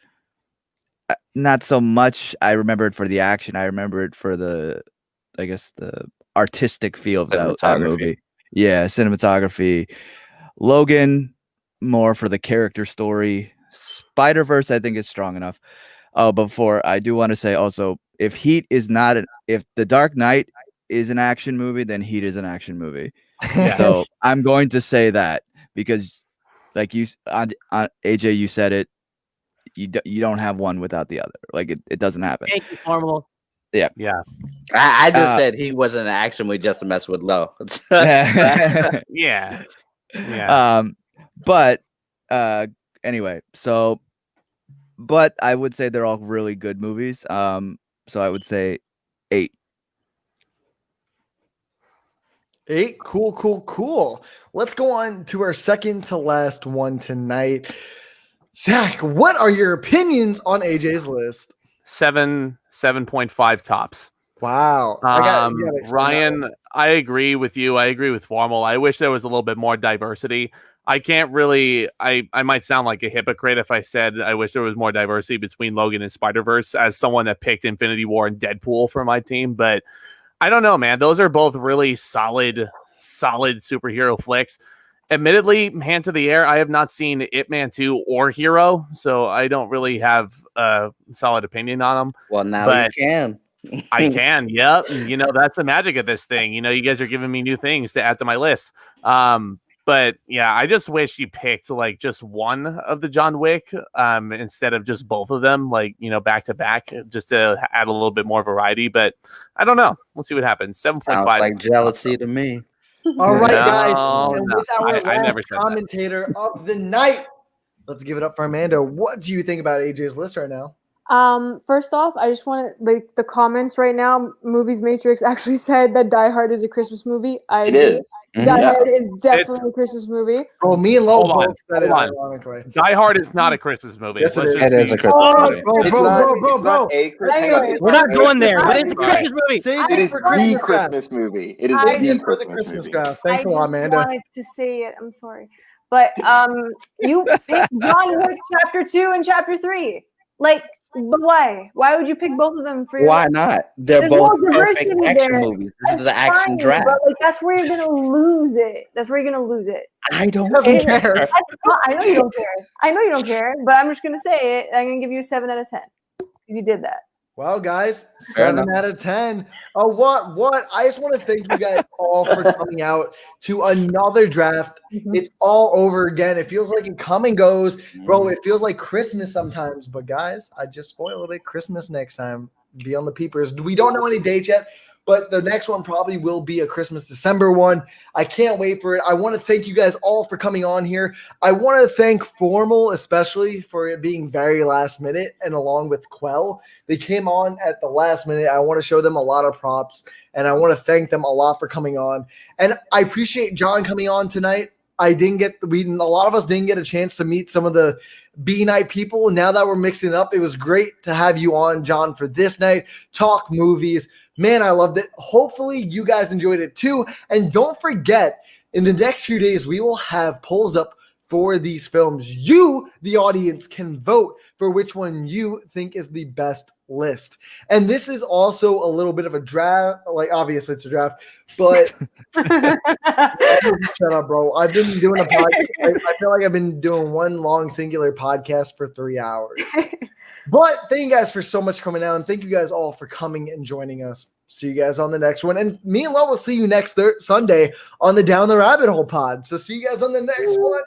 not so much. I remember it for the action. I remember it for the artistic feel of that movie. Yeah, cinematography. Logan, more for the character story. Spider-Verse, I think is strong enough. Oh, before I do want to say also, if Heat is not, if The Dark Knight is an action movie, then Heat is an action movie. So I'm going to say that because, like you, on AJ, you said it. You don't have one without the other. Like it doesn't happen. Thank you, Formal. Yeah. I just said he wasn't an action movie just to mess with Low. Yeah. But anyway, so but I would say they're all really good movies. So I would say 8. 8. Cool. Let's go on to our second to last one tonight. Zach, what are your opinions on AJ's list? 7.5 tops. Wow. Ryan, I agree with you. I agree with Formal. I wish there was a little bit more diversity. I can't really, I might sound like a hypocrite if I said I wish there was more diversity between Logan and Spider-Verse as someone that picked Infinity War and Deadpool for my team. But I don't know, man. Those are both really solid superhero flicks. Admittedly, Hands of the Air, I have not seen Ip Man 2 or Hero, so I don't really have a solid opinion on them. Well, now you can. I can, yep. You know, that's the magic of this thing. You know, you guys are giving me new things to add to my list. But yeah, I just wish you picked like just one of the John Wick instead of just both of them, like, you know, back to back, just to add a little bit more variety. But I don't know. We'll see what happens. 7.5. Sounds like jealousy to me. All right, guys. No, And no. with our I never last said that. commentator of the night, let's give it up for Amanda. What do you think about AJ's list right now? First off, I just want to like the comments right now. Movies Matrix actually said that Die Hard is a Christmas movie. It is. Die Yeah. Hard is definitely a Christmas movie. Oh, me and Lo Hold on, both said it hold on. ironically. Die Hard is not a Christmas movie. Yes, it Let's is. just It is be- a Christmas movie. Bro, It's bro, not- bro, it's bro, not bro. a Chris- Hang hang on. on, it's We're not going there, but it's a Christmas Christmas movie. Save It it is for the Christmas craft. Christmas movie. It is Save the it for the Christmas Christmas movie. craft. Thanks a lot, I just Amanda. wanted to say it. I'm sorry, but you picked John Wick Chapter 2 and Chapter 3. Like, but why? Why would you pick both of them for your? Why not? They're There's both more perfect diversity action there. movies. This is an That's action fine, draft. But like, that's where you're gonna lose it. That's where you're gonna lose it. I don't Doesn't care. care. I know you don't care. I know you don't care. But I'm just gonna say it. I'm gonna give you a 7 out of 10 because you did that. Well, guys, Fair 7 enough. out of 10. Oh, what? I just want to thank you guys all for coming out to another draft. It's all over again. It feels like it come and goes. Bro, it feels like Christmas sometimes. But guys, I just spoiled it. Christmas next time. Be on the peepers. We don't know any dates yet, but the next one probably will be a Christmas December one. I can't wait for it. I want to thank you guys all for coming on here. I want to thank Formal especially for it being very last minute, and along with Quell. They came on at the last minute. I want to show them a lot of props, and I want to thank them a lot for coming on. And I appreciate John coming on tonight. A lot of us didn't get a chance to meet some of the B night people. Now that we're mixing it up, it was great to have you on, John, for this night. Talk movies. Man, I loved it. Hopefully you guys enjoyed it too. And don't forget, in the next few days, we will have polls up for these films. You, the audience, can vote for which one you think is the best list. And this is also a little bit of a draft. Like, obviously it's a draft, but shut up, bro. I've been doing a podcast. I feel like I've been doing one long singular podcast for 3 hours. But thank you guys for so much coming out, and thank you guys all for coming and joining us. See you guys on the next one. And me and Lo will see you next Sunday on the Down the Rabbit Hole pod. So see you guys on the next one.